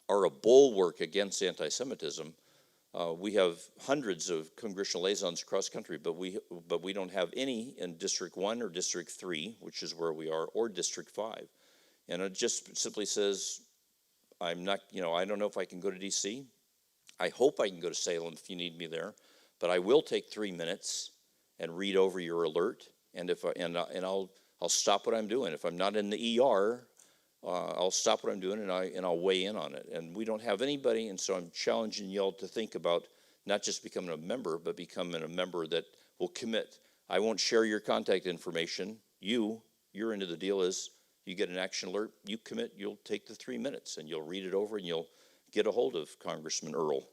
are a bulwark against anti-Semitism. We have hundreds of congressional liaisons across the country, but we don't have any in District 1 or District 3, which is where we are, or District 5. And it just simply says, I'm not, I don't know if I can go to D.C. I hope I can go to Salem if you need me there, but I will take 3 minutes and read over your alert, and I'll stop what I'm doing. If I'm not in the ER, I'll stop what I'm doing and I'll weigh in on it. And we don't have anybody, and so I'm challenging y'all to think about not just becoming a member, but becoming a member that will commit. I won't share your contact information. Your end of the deal is you get an action alert, you commit, you'll take the 3 minutes and you'll read it over and you'll get a hold of Congressman Earl.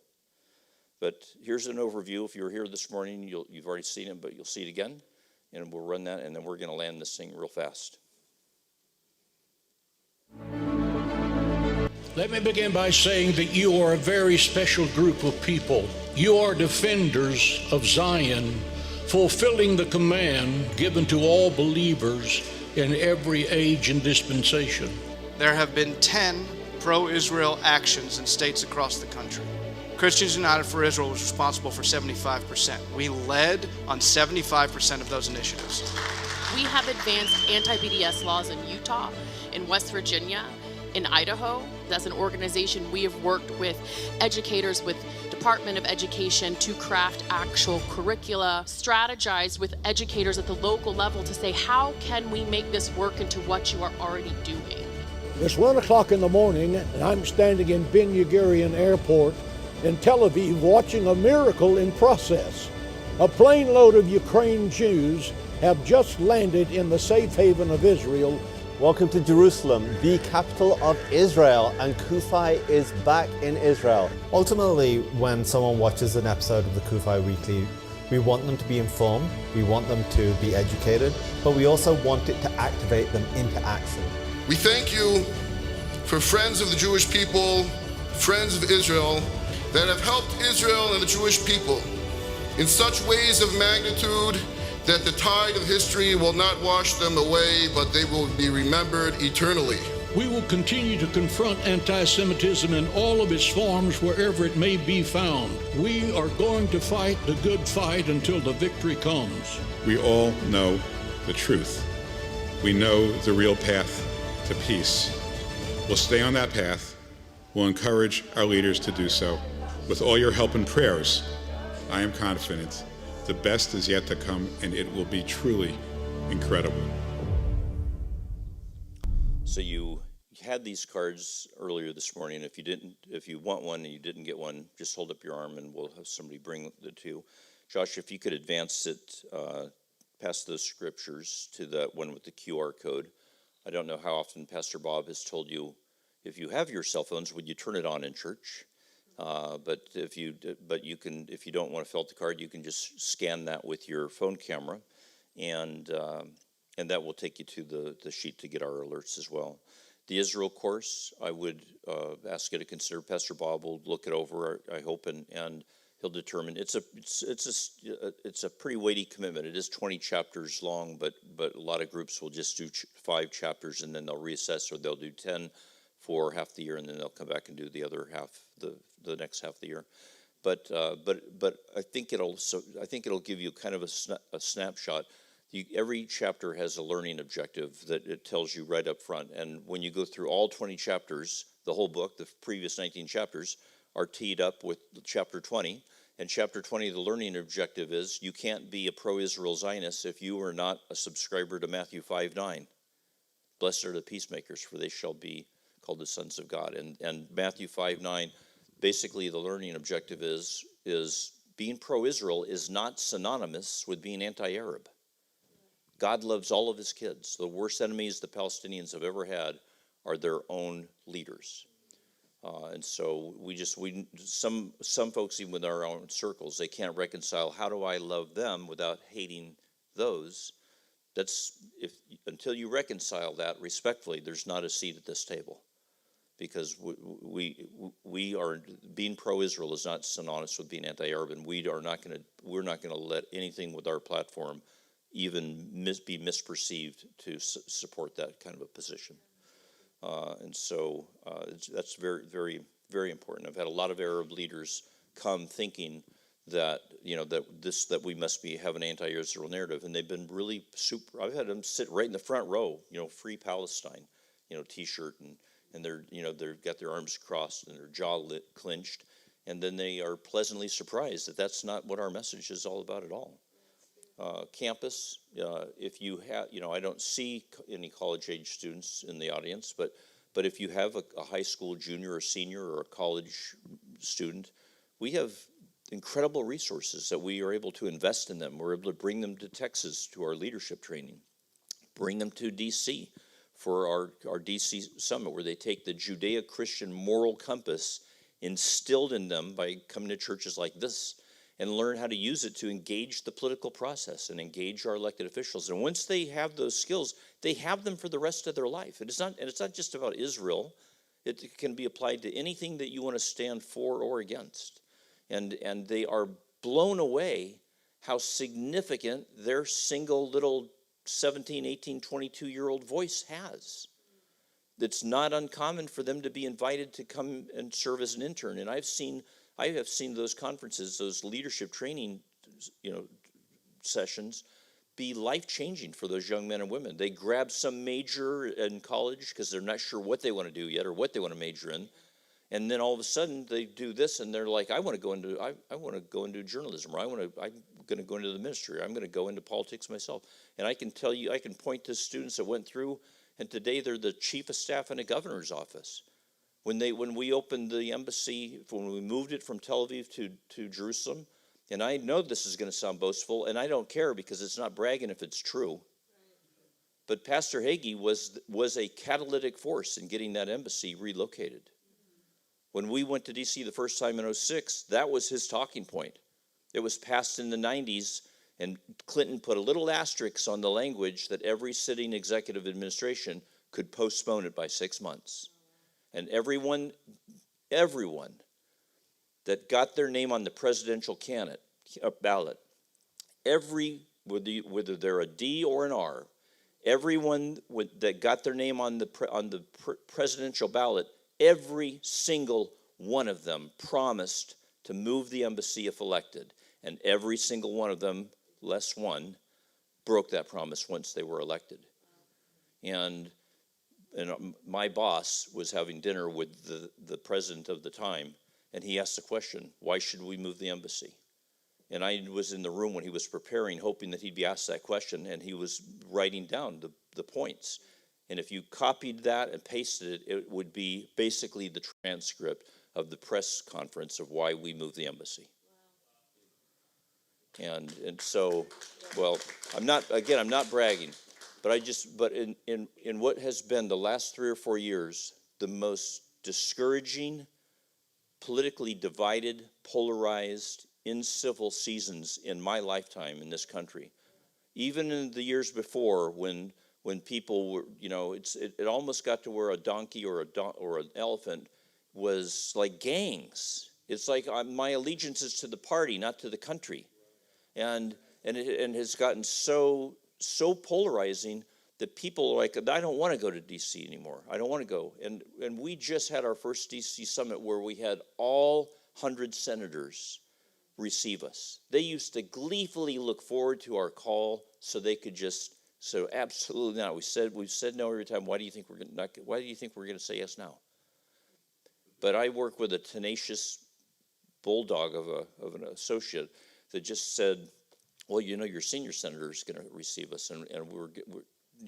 But here's an overview. If you were here this morning, you've already seen it, but you'll see it again. And we'll run that, and then we're going to land this thing real fast. Let me begin by saying that you are a very special group of people. You are defenders of Zion, fulfilling the command given to all believers in every age and dispensation. There have been 10 pro-Israel actions in states across the country. Christians United for Israel was responsible for 75%. We led on 75% of those initiatives. We have advanced anti-BDS laws in Utah, in West Virginia, in Idaho. As an organization, we have worked with educators, with Department of Education to craft actual curricula, strategize with educators at the local level to say, how can we make this work into what you are already doing? It's 1 o'clock in the morning, and I'm standing in Ben Gurion Airport in Tel Aviv watching a miracle in process. A plane load of Ukraine Jews have just landed in the safe haven of Israel. Welcome to Jerusalem, the capital of Israel, and Cufi is back in Israel. Ultimately, when someone watches an episode of the Cufi Weekly, We want them to be informed, we want them to be educated, but we also want it to activate them into action. We thank you for friends of the Jewish people, friends of Israel, that have helped Israel and the Jewish people in such ways of magnitude that the tide of history will not wash them away, but they will be remembered eternally. We will continue to confront anti-Semitism in all of its forms wherever it may be found. We are going to fight the good fight until the victory comes. We all know the truth. We know the real path to peace. We'll stay on that path. We'll encourage our leaders to do so. With all your help and prayers, I am confident the best is yet to come, and it will be truly incredible. So you had these cards earlier this morning. If you want one and you didn't get one, just hold up your arm and we'll have somebody bring the two. Josh, if you could advance it past those scriptures to that one with the QR code. I don't know how often Pastor Bob has told you, if you have your cell phones, would you turn it on in church? But if you don't want to fill out the card, you can just scan that with your phone camera, and that will take you to the sheet to get our alerts as well. The Israel course, I would ask you to consider. Pastor Bob will look it over, I hope, and he'll determine. It's a pretty weighty commitment. It is 20 chapters long, but a lot of groups will just do 5 chapters and then they'll reassess, or they'll do 10 for half the year, and then they'll come back and do the other half the next half of the year. But I think it'll give you kind of a snapshot. Every chapter has a learning objective that it tells you right up front, and when you go through all 20 chapters, the whole book, the previous 19 chapters are teed up with chapter 20. And chapter 20, the learning objective is you can't be a pro-Israel Zionist if you are not a subscriber to Matthew 5:9. Blessed are the peacemakers, for they shall be called the sons of God. And Matthew 5:9, basically the learning objective is being pro-Israel is not synonymous with being anti-Arab. God loves all of his kids. The worst enemies the Palestinians have ever had are their own leaders. And so some folks, even within our own circles, they can't reconcile, how do I love them without hating those? Until you reconcile that respectfully, there's not a seat at this table. Because we are being pro-Israel is not synonymous with being anti-Arab, and we're not going to let anything with our platform even be misperceived to support that kind of a position. And so that's very, very, very important. I've had a lot of Arab leaders come thinking that that we must have an anti-Israel narrative, and they've been really super. I've had them sit right in the front row, Free Palestine, T-shirt, and they've got their arms crossed and their jaw clenched, and then they are pleasantly surprised that that's not what our message is all about at all. Campus, if you have, I don't see any college-age students in the audience, but if you have a high school junior or senior or a college student, we have incredible resources that we are able to invest in them. We're able to bring them to Texas to our leadership training, bring them to D.C. for our D.C. summit, where they take the Judeo-Christian moral compass instilled in them by coming to churches like this, and learn how to use it to engage the political process and engage our elected officials. And once they have those skills, they have them for the rest of their life. It's not just about Israel. It can be applied to anything that you want to stand for or against. And they are blown away how significant their single little 17, 18, 22-year-old voice has. It's not uncommon for them to be invited to come and serve as an intern. And I have seen those conferences, those leadership training, sessions, be life-changing for those young men and women. They grab some major in college because they're not sure what they want to do yet or what they want to major in, and then all of a sudden they do this, and they're like, I want to go into journalism, or I'm going to go into the ministry, or I'm going to go into politics myself. And I can tell you, I can point to students that went through, and today they're the chief of staff in a governor's office. When we opened the embassy, when we moved it from Tel Aviv to Jerusalem, and I know this is going to sound boastful, and I don't care because it's not bragging if it's true, but Pastor Hagee was a catalytic force in getting that embassy relocated. When we went to D.C. the first time in 2006, that was his talking point. It was passed in the 90s, and Clinton put a little asterisk on the language that every sitting executive administration could postpone it by 6 months. And everyone that got their name on the presidential ballot, whether they're a D or an R, everyone that got their name on the presidential ballot, every single one of them promised to move the embassy if elected, and every single one of them, less one, broke that promise once they were elected. And my boss was having dinner with the president of the time, and he asked the question, why should we move the embassy? And I was in the room when he was preparing, hoping that he'd be asked that question, and he was writing down the points. And if you copied that and pasted it, it would be basically the transcript of the press conference of why we moved the embassy. And so, well, I'm not bragging, but in what has been the last 3 or 4 years, the most discouraging, politically divided, polarized, incivil seasons in my lifetime in this country. Even in the years before, when people were, it almost got to where a donkey or an elephant was like gangs. It's like my allegiance is to the party, not to the country, and it has gotten so polarizing that people are like, I don't want to go to D.C. anymore. I don't want to go. And we just had our first D.C. summit where we had all 100 senators receive us. They used to gleefully look forward to our call so they could so absolutely not. We've said no every time. Why do you think we're going to say yes now? But I work with a tenacious bulldog of an associate that just said, well, your senior senator is going to receive us, and we're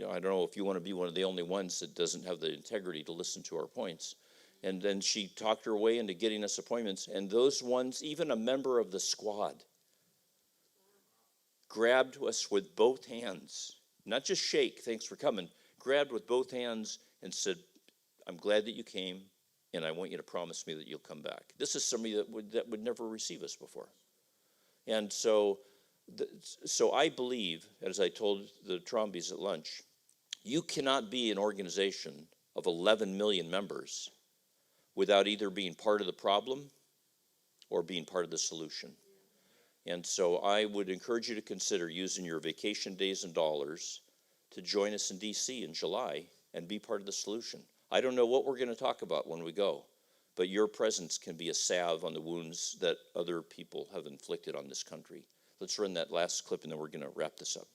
I don't know if you want to be one of the only ones that doesn't have the integrity to listen to our points. And then she talked her way into getting us appointments, and those ones, even a member of the squad, grabbed us with both hands, not just shake, thanks for coming, grabbed with both hands and said, I'm glad that you came, and I want you to promise me that you'll come back. This is somebody that would never receive us before. And so I believe, as I told the Trombies at lunch, you cannot be an organization of 11 million members without either being part of the problem or being part of the solution. And so I would encourage you to consider using your vacation days and dollars to join us in D.C. in July and be part of the solution. I don't know what we're going to talk about when we go, but your presence can be a salve on the wounds that other people have inflicted on this country. Let's run that last clip, and then we're going to wrap this up.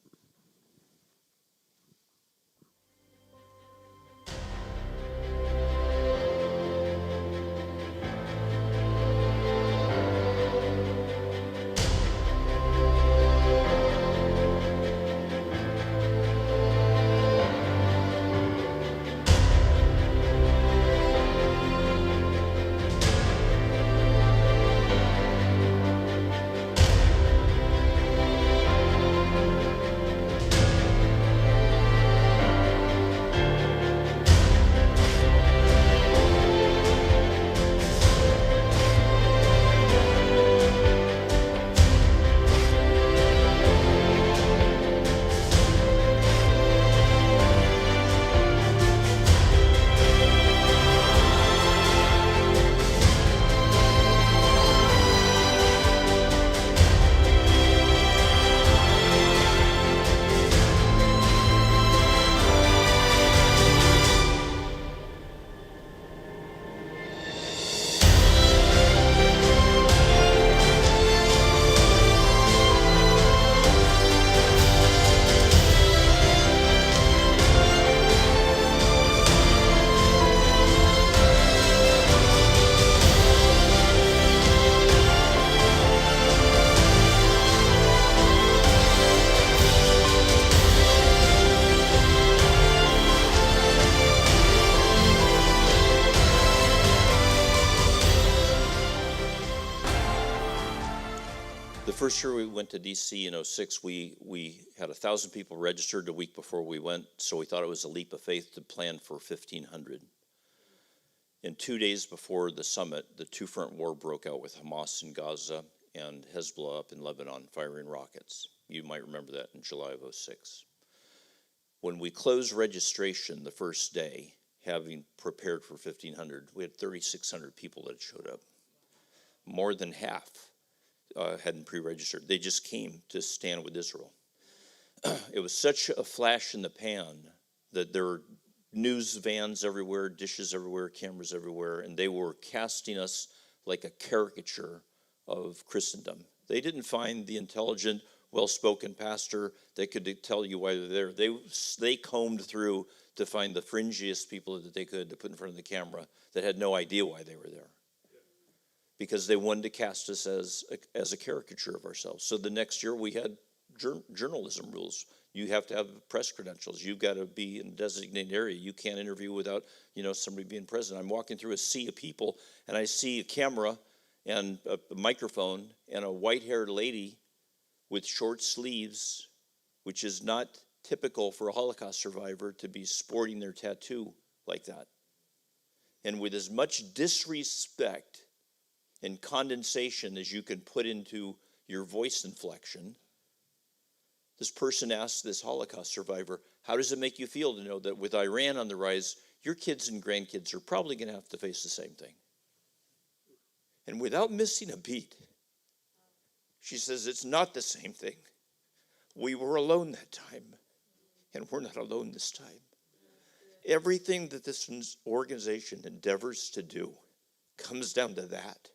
The first year we went to D.C. in 2006, we had 1,000 people registered the week before we went, so we thought it was a leap of faith to plan for 1,500. And 2 days before the summit, the two-front war broke out with Hamas in Gaza and Hezbollah up in Lebanon firing rockets. You might remember that in July of '06. When we closed registration the first day, having prepared for 1,500, we had 3,600 people that showed up. More than half hadn't pre-registered. They just came to stand with Israel. It was such a flash in the pan that there were news vans everywhere, dishes everywhere, cameras everywhere, and they were casting us like a caricature of Christendom. They didn't find the intelligent, well-spoken pastor that could tell you why they're there. They combed through to find the fringiest people that they could to put in front of the camera that had no idea why they were there, because they wanted to cast us as a caricature of ourselves. So the next year we had journalism rules. You have to have press credentials. You've got to be in a designated area. You can't interview without, somebody being present. I'm walking through a sea of people, and I see a camera and a microphone and a white-haired lady with short sleeves, which is not typical for a Holocaust survivor to be sporting their tattoo like that. And with as much disrespect and condensation as you can put into your voice inflection, this person asked this Holocaust survivor, how does it make you feel to know that with Iran on the rise, your kids and grandkids are probably going to have to face the same thing? And without missing a beat, she says, it's not the same thing. We were alone that time, and we're not alone this time. Everything that this organization endeavors to do comes down to that.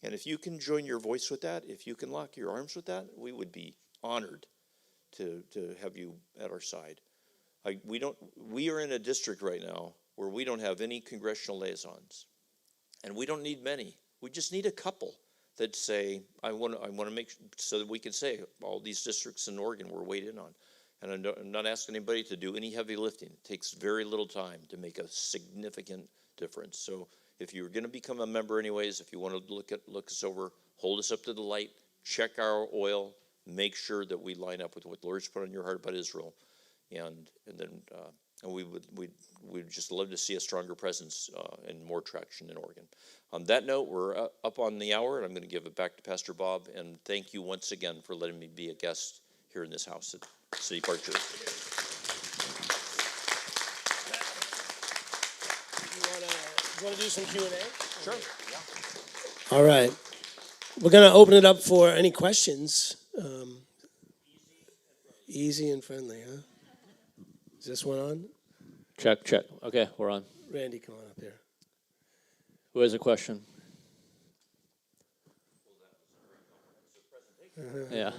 And if you can join your voice with that, if you can lock your arms with that, we would be honored to have you at our side. We are in a district right now where we don't have any congressional liaisons, and we don't need many. We just need a couple that say, I want to make so that we can say all these districts in Oregon we're weighed in on. And I'm not asking anybody to do any heavy lifting. It takes very little time to make a significant difference. So if you're going to become a member anyways, if you want to look us over, hold us up to the light, check our oil, make sure that we line up with what the Lord's put on your heart about Israel, and we would just love to see a stronger presence and more traction in Oregon. On that note, we're up on the hour, and I'm going to give it back to Pastor Bob, and thank you once again for letting me be a guest here in this house at City Park Church. You want to do some Q&A? Sure. Yeah. All right. We're going to open it up for any questions. Easy and friendly, huh? Is this one on? Check. Okay, we're on. Randy, come on up here. Who has a question? Yeah.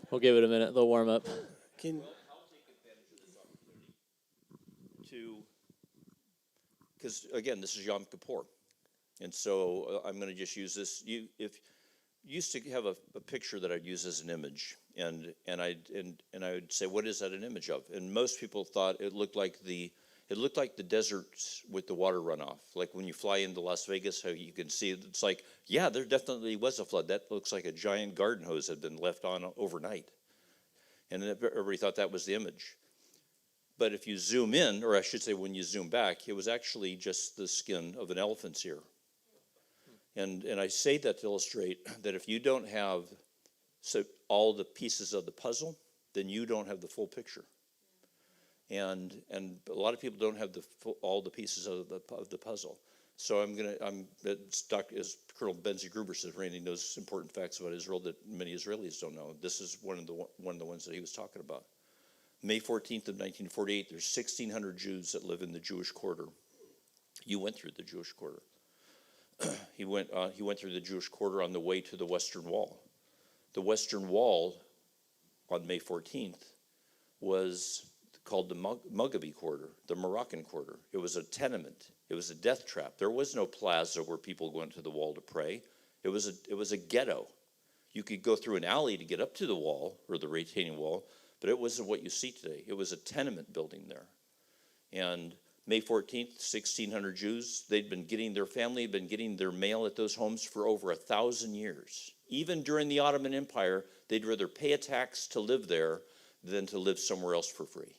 We'll give it a minute. They'll warm up. Because again, this is Yom Kippur, and so I'm going to just use this. If you used to have a picture that I'd use as an image, and I would say, what is that an image of? And most people thought it looked like the deserts with the water runoff, like when you fly into Las Vegas, how you can see it's like, yeah, there definitely was a flood. That looks like a giant garden hose had been left on overnight, and everybody thought that was the image. But if you zoom in, or I should say when you zoom back, it was actually just the skin of an elephant's ear. And I say that to illustrate that if you don't have all the pieces of the puzzle, then you don't have the full picture. And a lot of people don't have all the pieces of the puzzle. So as Colonel Benzie Gruber says, Randy knows important facts about Israel that many Israelis don't know. This is one of the ones that he was talking about. May 14th of 1948, there's 1,600 Jews that live in the Jewish quarter. You went through the Jewish quarter. He went through the Jewish quarter on the way to the Western Wall. The Western Wall on May 14th was called the Mugabe Quarter, the Moroccan Quarter. It was a tenement. It was a death trap. There was no plaza where people went to the wall to pray. It was a ghetto. You could go through an alley to get up to the wall, or the retaining wall, but it wasn't what you see today. It was a tenement building there. And May 14th, 1,600 Jews, their family had been getting their mail at those homes for over 1,000 years. Even during the Ottoman Empire, they'd rather pay a tax to live there than to live somewhere else for free.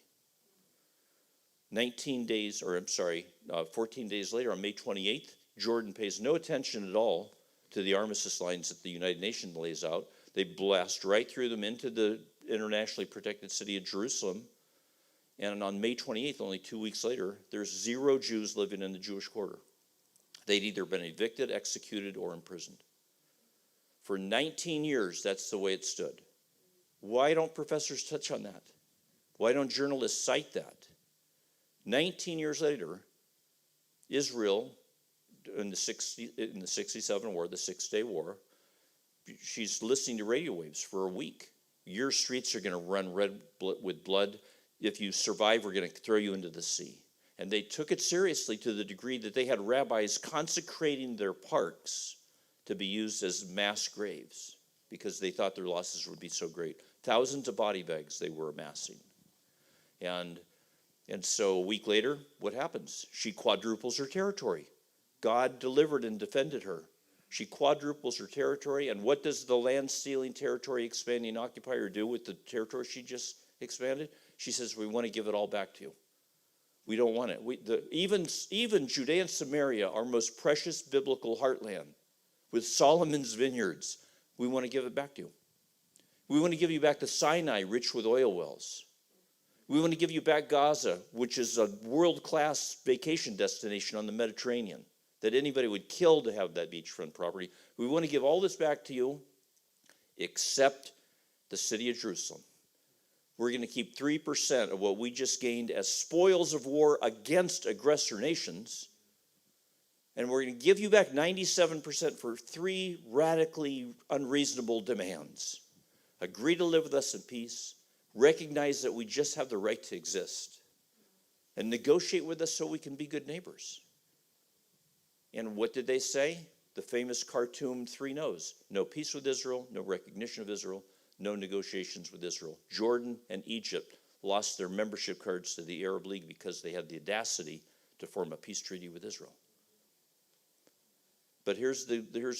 14 days later, on May 28th, Jordan pays no attention at all to the armistice lines that the United Nations lays out. They blast right through them into the internationally protected city of Jerusalem. And on May 28th, only 2 weeks later, there's 0 Jews living in the Jewish quarter. They'd either been evicted, executed, or imprisoned. For 19 years, that's the way it stood. Why don't professors touch on that? Why don't journalists cite that? 19 years later, Israel, in the 67 war, the Six-Day War, she's listening to radio waves for a week. Your streets are going to run red with blood. If you survive, we're going to throw you into the sea. And they took it seriously to the degree that they had rabbis consecrating their parks to be used as mass graves because they thought their losses would be so great. Thousands of body bags they were amassing. And so a week later, what happens? She quadruples her territory. God delivered and defended her. She quadruples her territory, and what does the land-stealing, territory-expanding occupier do with the territory she just expanded? She says, we want to give it all back to you. We don't want it. Even Judea and Samaria, our most precious biblical heartland, with Solomon's vineyards, we want to give it back to you. We want to give you back the Sinai, rich with oil wells. We want to give you back Gaza, which is a world-class vacation destination on the Mediterranean, that anybody would kill to have that beachfront property. We want to give all this back to you, except the city of Jerusalem. We're going to keep 3% of what we just gained as spoils of war against aggressor nations, and we're going to give you back 97% for 3 radically unreasonable demands. Agree to live with us in peace, recognize that we just have the right to exist, and negotiate with us so we can be good neighbors. And what did they say? The famous Khartoum 3 no's. No peace with Israel, no recognition of Israel, no negotiations with Israel. Jordan and Egypt lost their membership cards to the Arab League because they had the audacity to form a peace treaty with Israel. But here's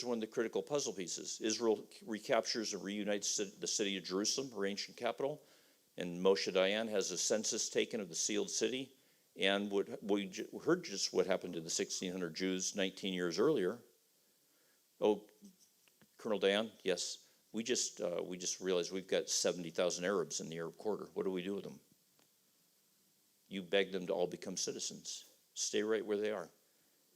one of the critical puzzle pieces. Israel recaptures and reunites the city of Jerusalem, her ancient capital, and Moshe Dayan has a census taken of the sealed city. And we heard just what happened to the 1,600 Jews 19 years earlier. Oh, Colonel Dayan, yes. We just realized we've got 70,000 Arabs in the Arab quarter. What do we do with them? You beg them to all become citizens. Stay right where they are.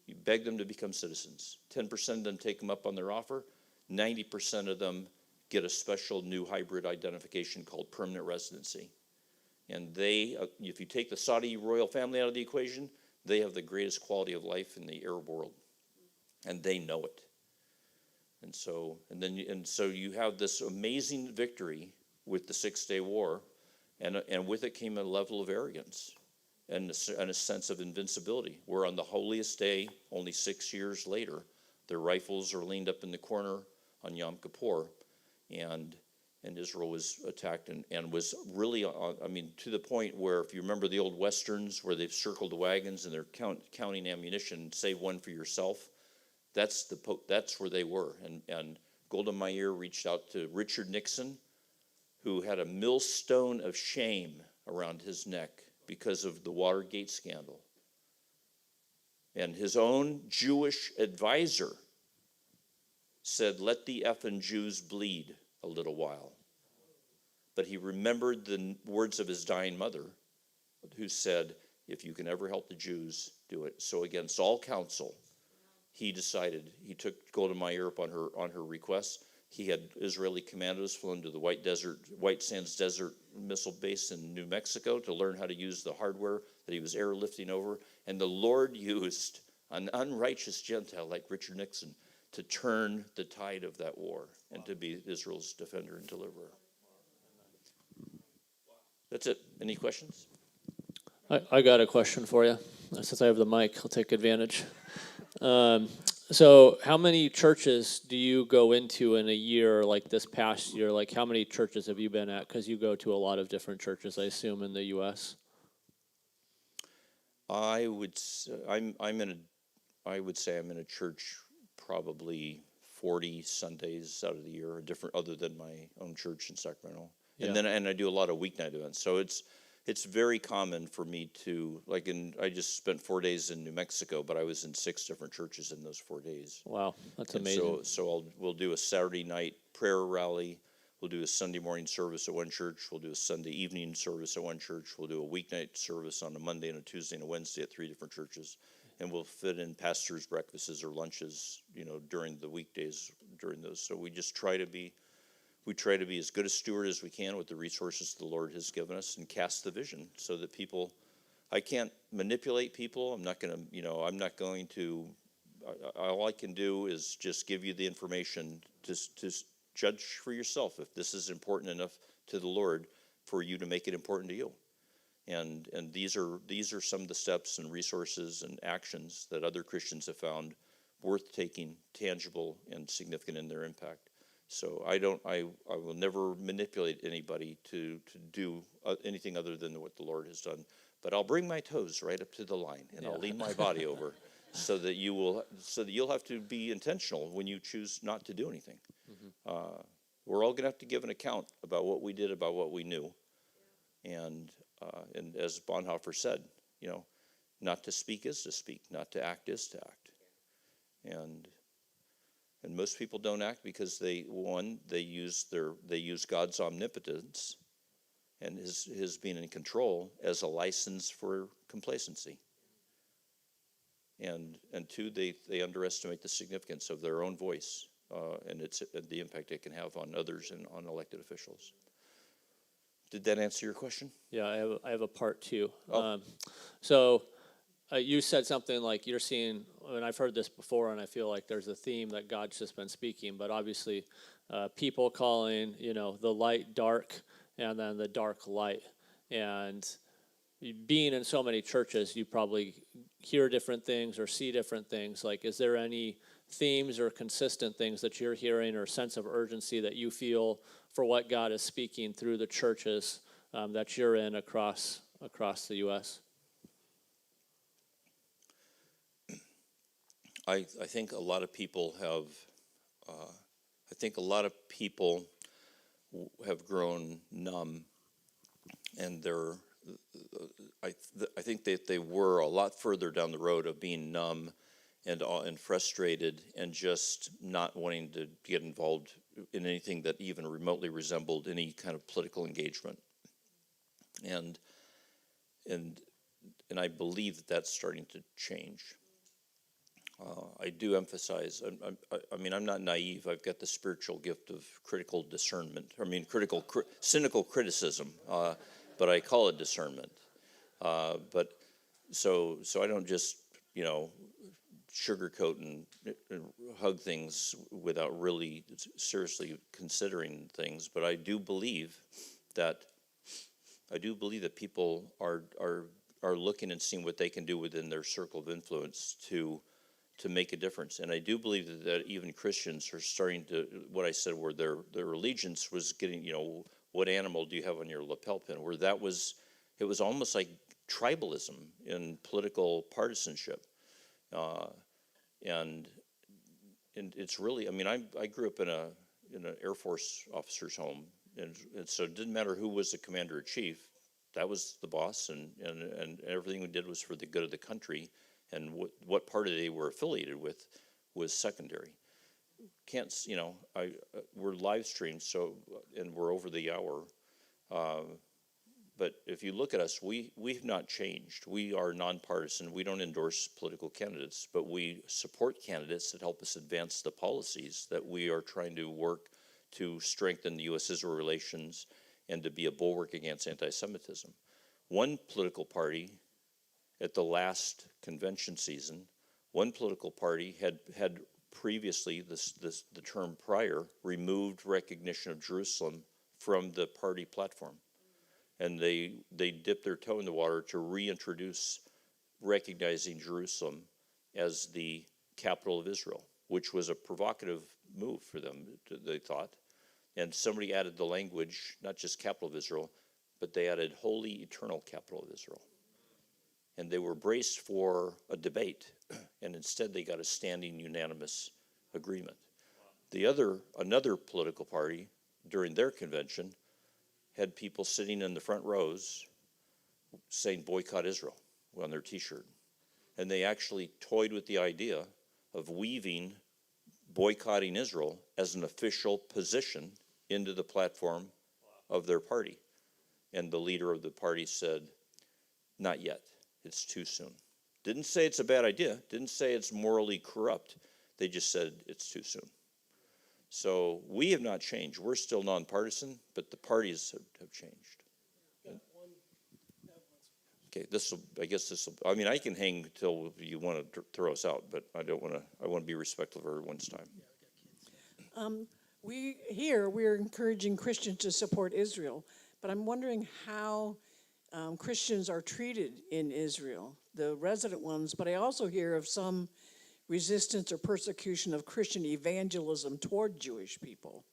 You beg them to become citizens. 10% of them take them up on their offer. 90% of them get a special new hybrid identification called permanent residency. And they, if you take the Saudi royal family out of the equation, they have the greatest quality of life in the Arab world. And they know it. And so you have this amazing victory with the Six-Day War, and with it came a level of arrogance and a sense of invincibility, where on the holiest day, only 6 years later, their rifles are leaned up in the corner on Yom Kippur, and Israel was attacked and was really, to the point where, if you remember the old Westerns where they've circled the wagons and they're counting ammunition, save one for yourself, that's where they were. And Golda Meir reached out to Richard Nixon, who had a millstone of shame around his neck because of the Watergate scandal. And his own Jewish advisor said, let the effing Jews bleed a little while. But he remembered the words of his dying mother, who said, if you can ever help the Jews, do it. So against all counsel, he decided, he took Golda Meir up on her request. He had Israeli commandos flown to the White Sands Desert Missile Base in New Mexico to learn how to use the hardware that he was airlifting over. And the Lord used an unrighteous Gentile like Richard Nixon to turn the tide of that war and to be Israel's defender and deliverer. That's it. Any questions? I got a question for you. Since I have the mic, I'll take advantage. So how many churches do you go into in a year, like this past year? Like, how many churches have you been at? Because you go to a lot of different churches, I assume, in the U.S. I would say I'm in a church probably 40 Sundays out of the year, other than my own church in Sacramento. Yeah. And I do a lot of weeknight events. So it's very common for me to, I just spent 4 days in New Mexico, but I was in 6 different churches in those 4 days. Wow, that's And amazing. we'll do a Saturday night prayer rally. We'll do a Sunday morning service at one church. We'll do a Sunday evening service at one church. We'll do a weeknight service on a Monday and a Tuesday and a Wednesday at 3 different churches. And we'll fit in pastors' breakfasts or lunches, during the weekdays during those. So we try to be as good a steward as we can with the resources the Lord has given us and cast the vision so that I can't manipulate people. I'm not going to, all I can do is just give you the information to judge for yourself if this is important enough to the Lord for you to make it important to you. And these are some of the steps and resources and actions that other Christians have found worth taking, tangible and significant in their impact. So I will never manipulate anybody to do anything other than what the Lord has done. But I'll bring my toes right up to the line and I'll lean my body over so that you'll have to be intentional when you choose not to do anything. We're all going to have to give an account about what we did, about what we knew. And as Bonhoeffer said, not to speak is to speak, not to act is to act. And most people don't act because they use God's omnipotence and his being in control as a license for complacency. And 2, they underestimate the significance of their own voice and the impact it can have on others and on elected officials. Did that answer your question? Yeah, I have a part 2. Oh. You said something like you're seeing, and I've heard this before, and I feel like there's a theme that God's just been speaking, but obviously people calling, the light dark and then the dark light. And being in so many churches, you probably hear different things or see different things. Like, is there any themes or consistent things that you're hearing or sense of urgency that you feel for what God is speaking through the churches that you're in across the U.S.? I think a lot of people have grown numb, and I think that they were a lot further down the road of being numb and frustrated and just not wanting to get involved in anything that even remotely resembled any kind of political engagement. And I believe that that's starting to change. I do emphasize, I'm not naive. I've got the spiritual gift of critical discernment. Cynical criticism, but I call it discernment. But so I don't just, sugarcoat and hug things without really seriously considering things. But I do believe that people are looking and seeing what they can do within their circle of influence to make a difference. And I do believe that even Christians are starting to, what I said, where their allegiance was getting, what animal do you have on your lapel pin, where it was almost like tribalism in political partisanship. And it's really, I grew up in an Air Force officer's home, and so it didn't matter who was the commander-in-chief. That was the boss, and everything we did was for the good of the country. And what party they were affiliated with was secondary. We're live streamed, and we're over the hour. But if you look at us, we've not changed. We are nonpartisan. We don't endorse political candidates, but we support candidates that help us advance the policies that we are trying to work to strengthen the U.S.-Israel relations and to be a bulwark against anti-Semitism. One political party at the last convention season, one political party had previously, the term prior, removed recognition of Jerusalem from the party platform. And they dipped their toe in the water to reintroduce recognizing Jerusalem as the capital of Israel, which was a provocative move for them, they thought. And somebody added the language, not just capital of Israel, but they added holy, eternal capital of Israel. And they were braced for a debate, and instead they got a standing unanimous agreement. Another political party during their convention had people sitting in the front rows saying boycott Israel on their t-shirt. And they actually toyed with the idea of weaving boycotting Israel as an official position into the platform of their party. And the leader of the party said, not yet, it's too soon. Didn't say it's a bad idea, didn't say it's morally corrupt. They just said it's too soon. So we have not changed. We're still nonpartisan, but the parties have changed. Okay, I mean, I can hang till you want to throw us out, but I want to be respectful of everyone's time. We're encouraging Christians to support Israel, but I'm wondering how Christians are treated in Israel, the resident ones, but I also hear of some resistance or persecution of Christian evangelism toward Jewish people.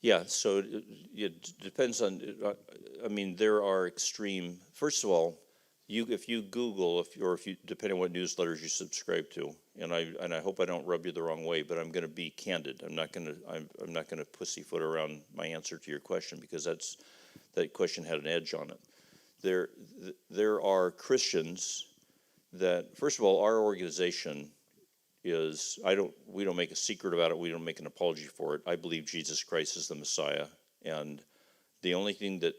Yeah, so it depends on, I mean, there are extreme, first of all, if you Google, depending on what newsletters you subscribe to, and I hope I don't rub you the wrong way, but I'm going to be candid. I'm not going to pussyfoot around my answer to your question, because that question had an edge on it. There are Christians that, first of all, our organization is, we don't make a secret about it, we don't make an apology for it. I believe Jesus Christ is the Messiah, and the only thing that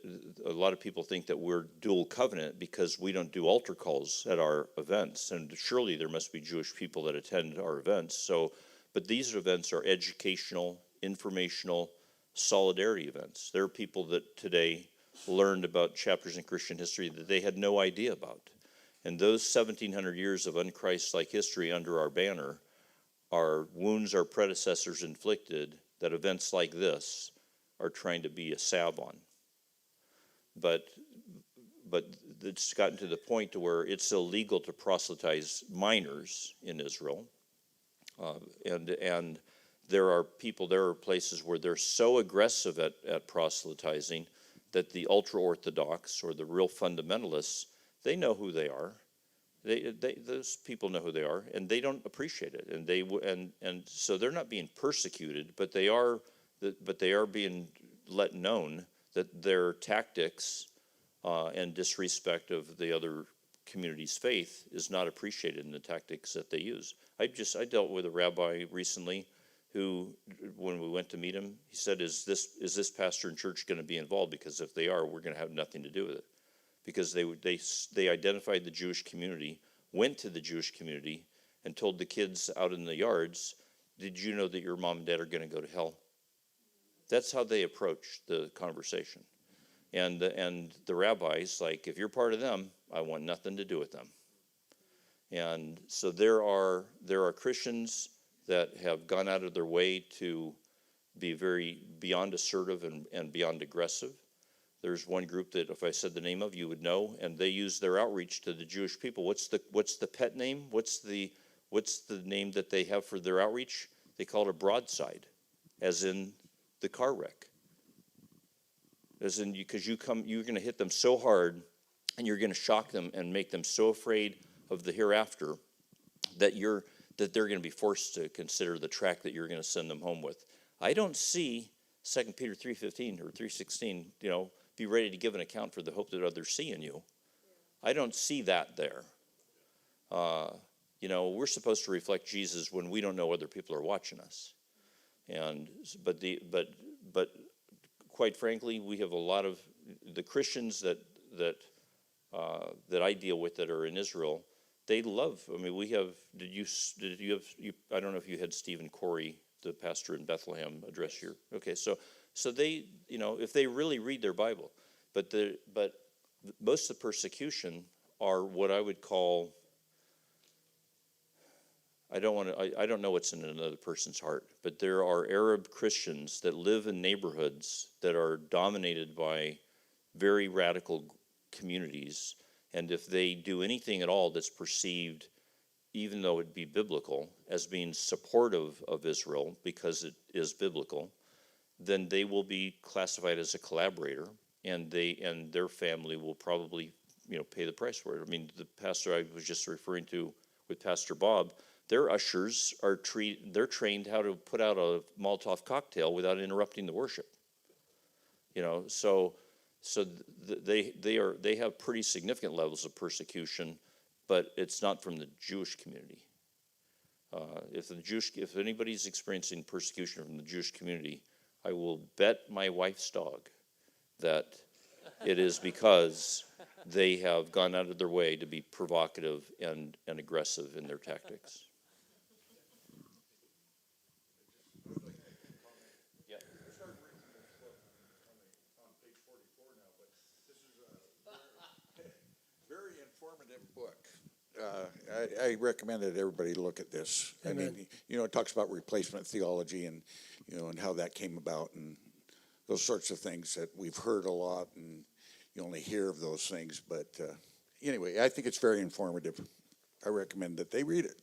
a lot of people think that we're dual covenant because we don't do altar calls at our events, and surely there must be Jewish people that attend our events. So, but these events are educational, informational, solidarity events. There are people that today learned about chapters in Christian history that they had no idea about. And those 1,700 years of unchristlike history under our banner are wounds our predecessors inflicted that events like this are trying to be a salve on. But it's gotten to the point to where it's illegal to proselytize minors in Israel. And there are places where they're so aggressive at proselytizing that the ultra-Orthodox or the real fundamentalists, they know who they are. Those people know who they are, and they don't appreciate it. And so they're not being persecuted, but they are being let known that their tactics and disrespect of the other community's faith is not appreciated in the tactics that they use. I dealt with a rabbi recently who, when we went to meet him, he said, "Is this pastor and church going to be involved? Because if they are, we're going to have nothing to do with it." Because they identified the Jewish community, went to the Jewish community, and told the kids out in the yards, "Did you know that your mom and dad are going to go to hell?" That's how they approach the conversation. And the rabbis, like, if you're part of them, I want nothing to do with them. And so there are Christians that have gone out of their way to be very beyond assertive and beyond aggressive. There's one group that if I said the name of, you would know, and they use their outreach to the Jewish people. What's the pet name? What's the name that they have for their outreach? They call it a broadside, as in the car wreck. As in, because you're going to hit them so hard, and you're going to shock them and make them so afraid of the hereafter that they're going to be forced to consider the track that you're going to send them home with. I don't see 2 Peter 3:15 or 3:16, be ready to give an account for the hope that others see in you. I don't see that there. We're supposed to reflect Jesus when we don't know other people are watching us. But quite frankly, we have a lot of the Christians that I deal with that are in Israel. They love. I mean, we have. Did you have? I don't know if you had Stephen Corey, the pastor in Bethlehem, address your. Okay, so they, if they really read their Bible, but most of the persecution are what I would call. I don't know what's in another person's heart, but there are Arab Christians that live in neighborhoods that are dominated by very radical communities, and if they do anything at all that's perceived, even though it be biblical, as being supportive of Israel because it is biblical, then they will be classified as a collaborator, and their family will probably pay the price for it. I mean, the pastor I was just referring to with Pastor Bob, their ushers they're trained how to put out a Molotov cocktail without interrupting the worship. So they have pretty significant levels of persecution, but it's not from the Jewish community. If anybody's experiencing persecution from the Jewish community, I will bet my wife's dog that it is because they have gone out of their way to be provocative and aggressive in their tactics. Very informative book. I recommend that everybody look at this. Amen. I mean, it talks about replacement theology and, and how that came about and those sorts of things that we've heard a lot, and you only hear of those things. But anyway, I think it's very informative. I recommend that they read it.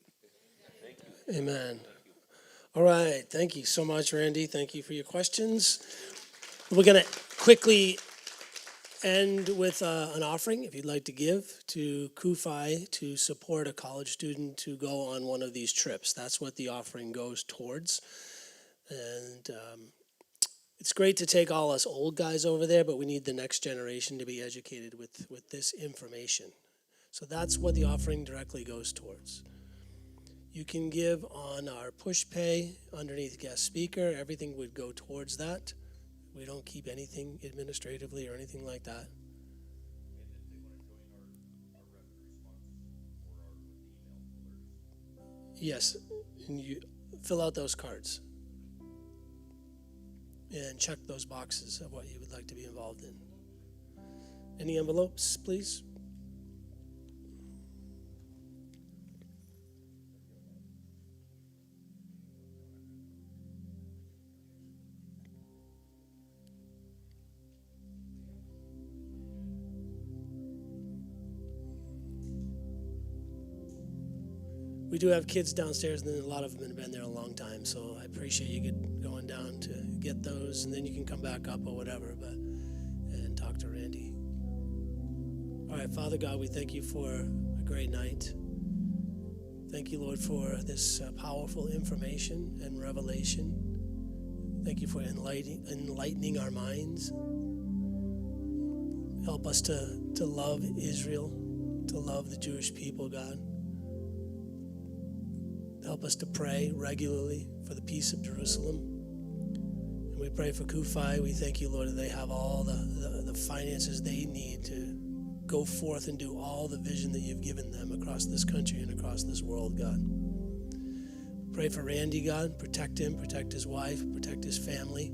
Amen. All right. Thank you so much, Randy. Thank you for your questions. We're going to quickly end with an offering, if you'd like to give to Cufi to support a college student to go on one of these trips. That's what the offering goes towards. And it's great to take all us old guys over there, but we need the next generation to be educated with this information. So that's what the offering directly goes towards. You can give on our push pay underneath guest speaker. Everything would go towards that. We don't keep anything administratively or anything like that. Yes, and you fill out those cards and check those boxes of what you would like to be involved in. Any envelopes, please? We do have kids downstairs, and then a lot of them have been there a long time, so I appreciate you going down to get those, and then you can come back up or whatever, and talk to Randy. All right, Father God, we thank you for a great night. Thank you, Lord, for this powerful information and revelation. Thank you for enlightening our minds. Help us to love Israel, to love the Jewish people, God. Help us to pray regularly for the peace of Jerusalem. And we pray for Cufi. We thank you, Lord, that they have all the finances they need to go forth and do all the vision that you've given them across this country and across this world, God. Pray for Randy, God. Protect him, protect his wife, protect his family.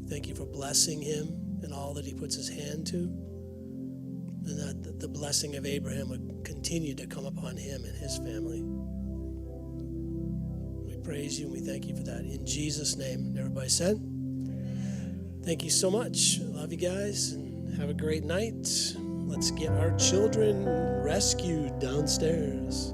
Thank you for blessing him and all that he puts his hand to. And that the blessing of Abraham would continue to come upon him and his family. Praise you and we thank you for that. In Jesus' name. And everybody said? Thank you so much. Love you guys and have a great night. Let's get our children rescued downstairs.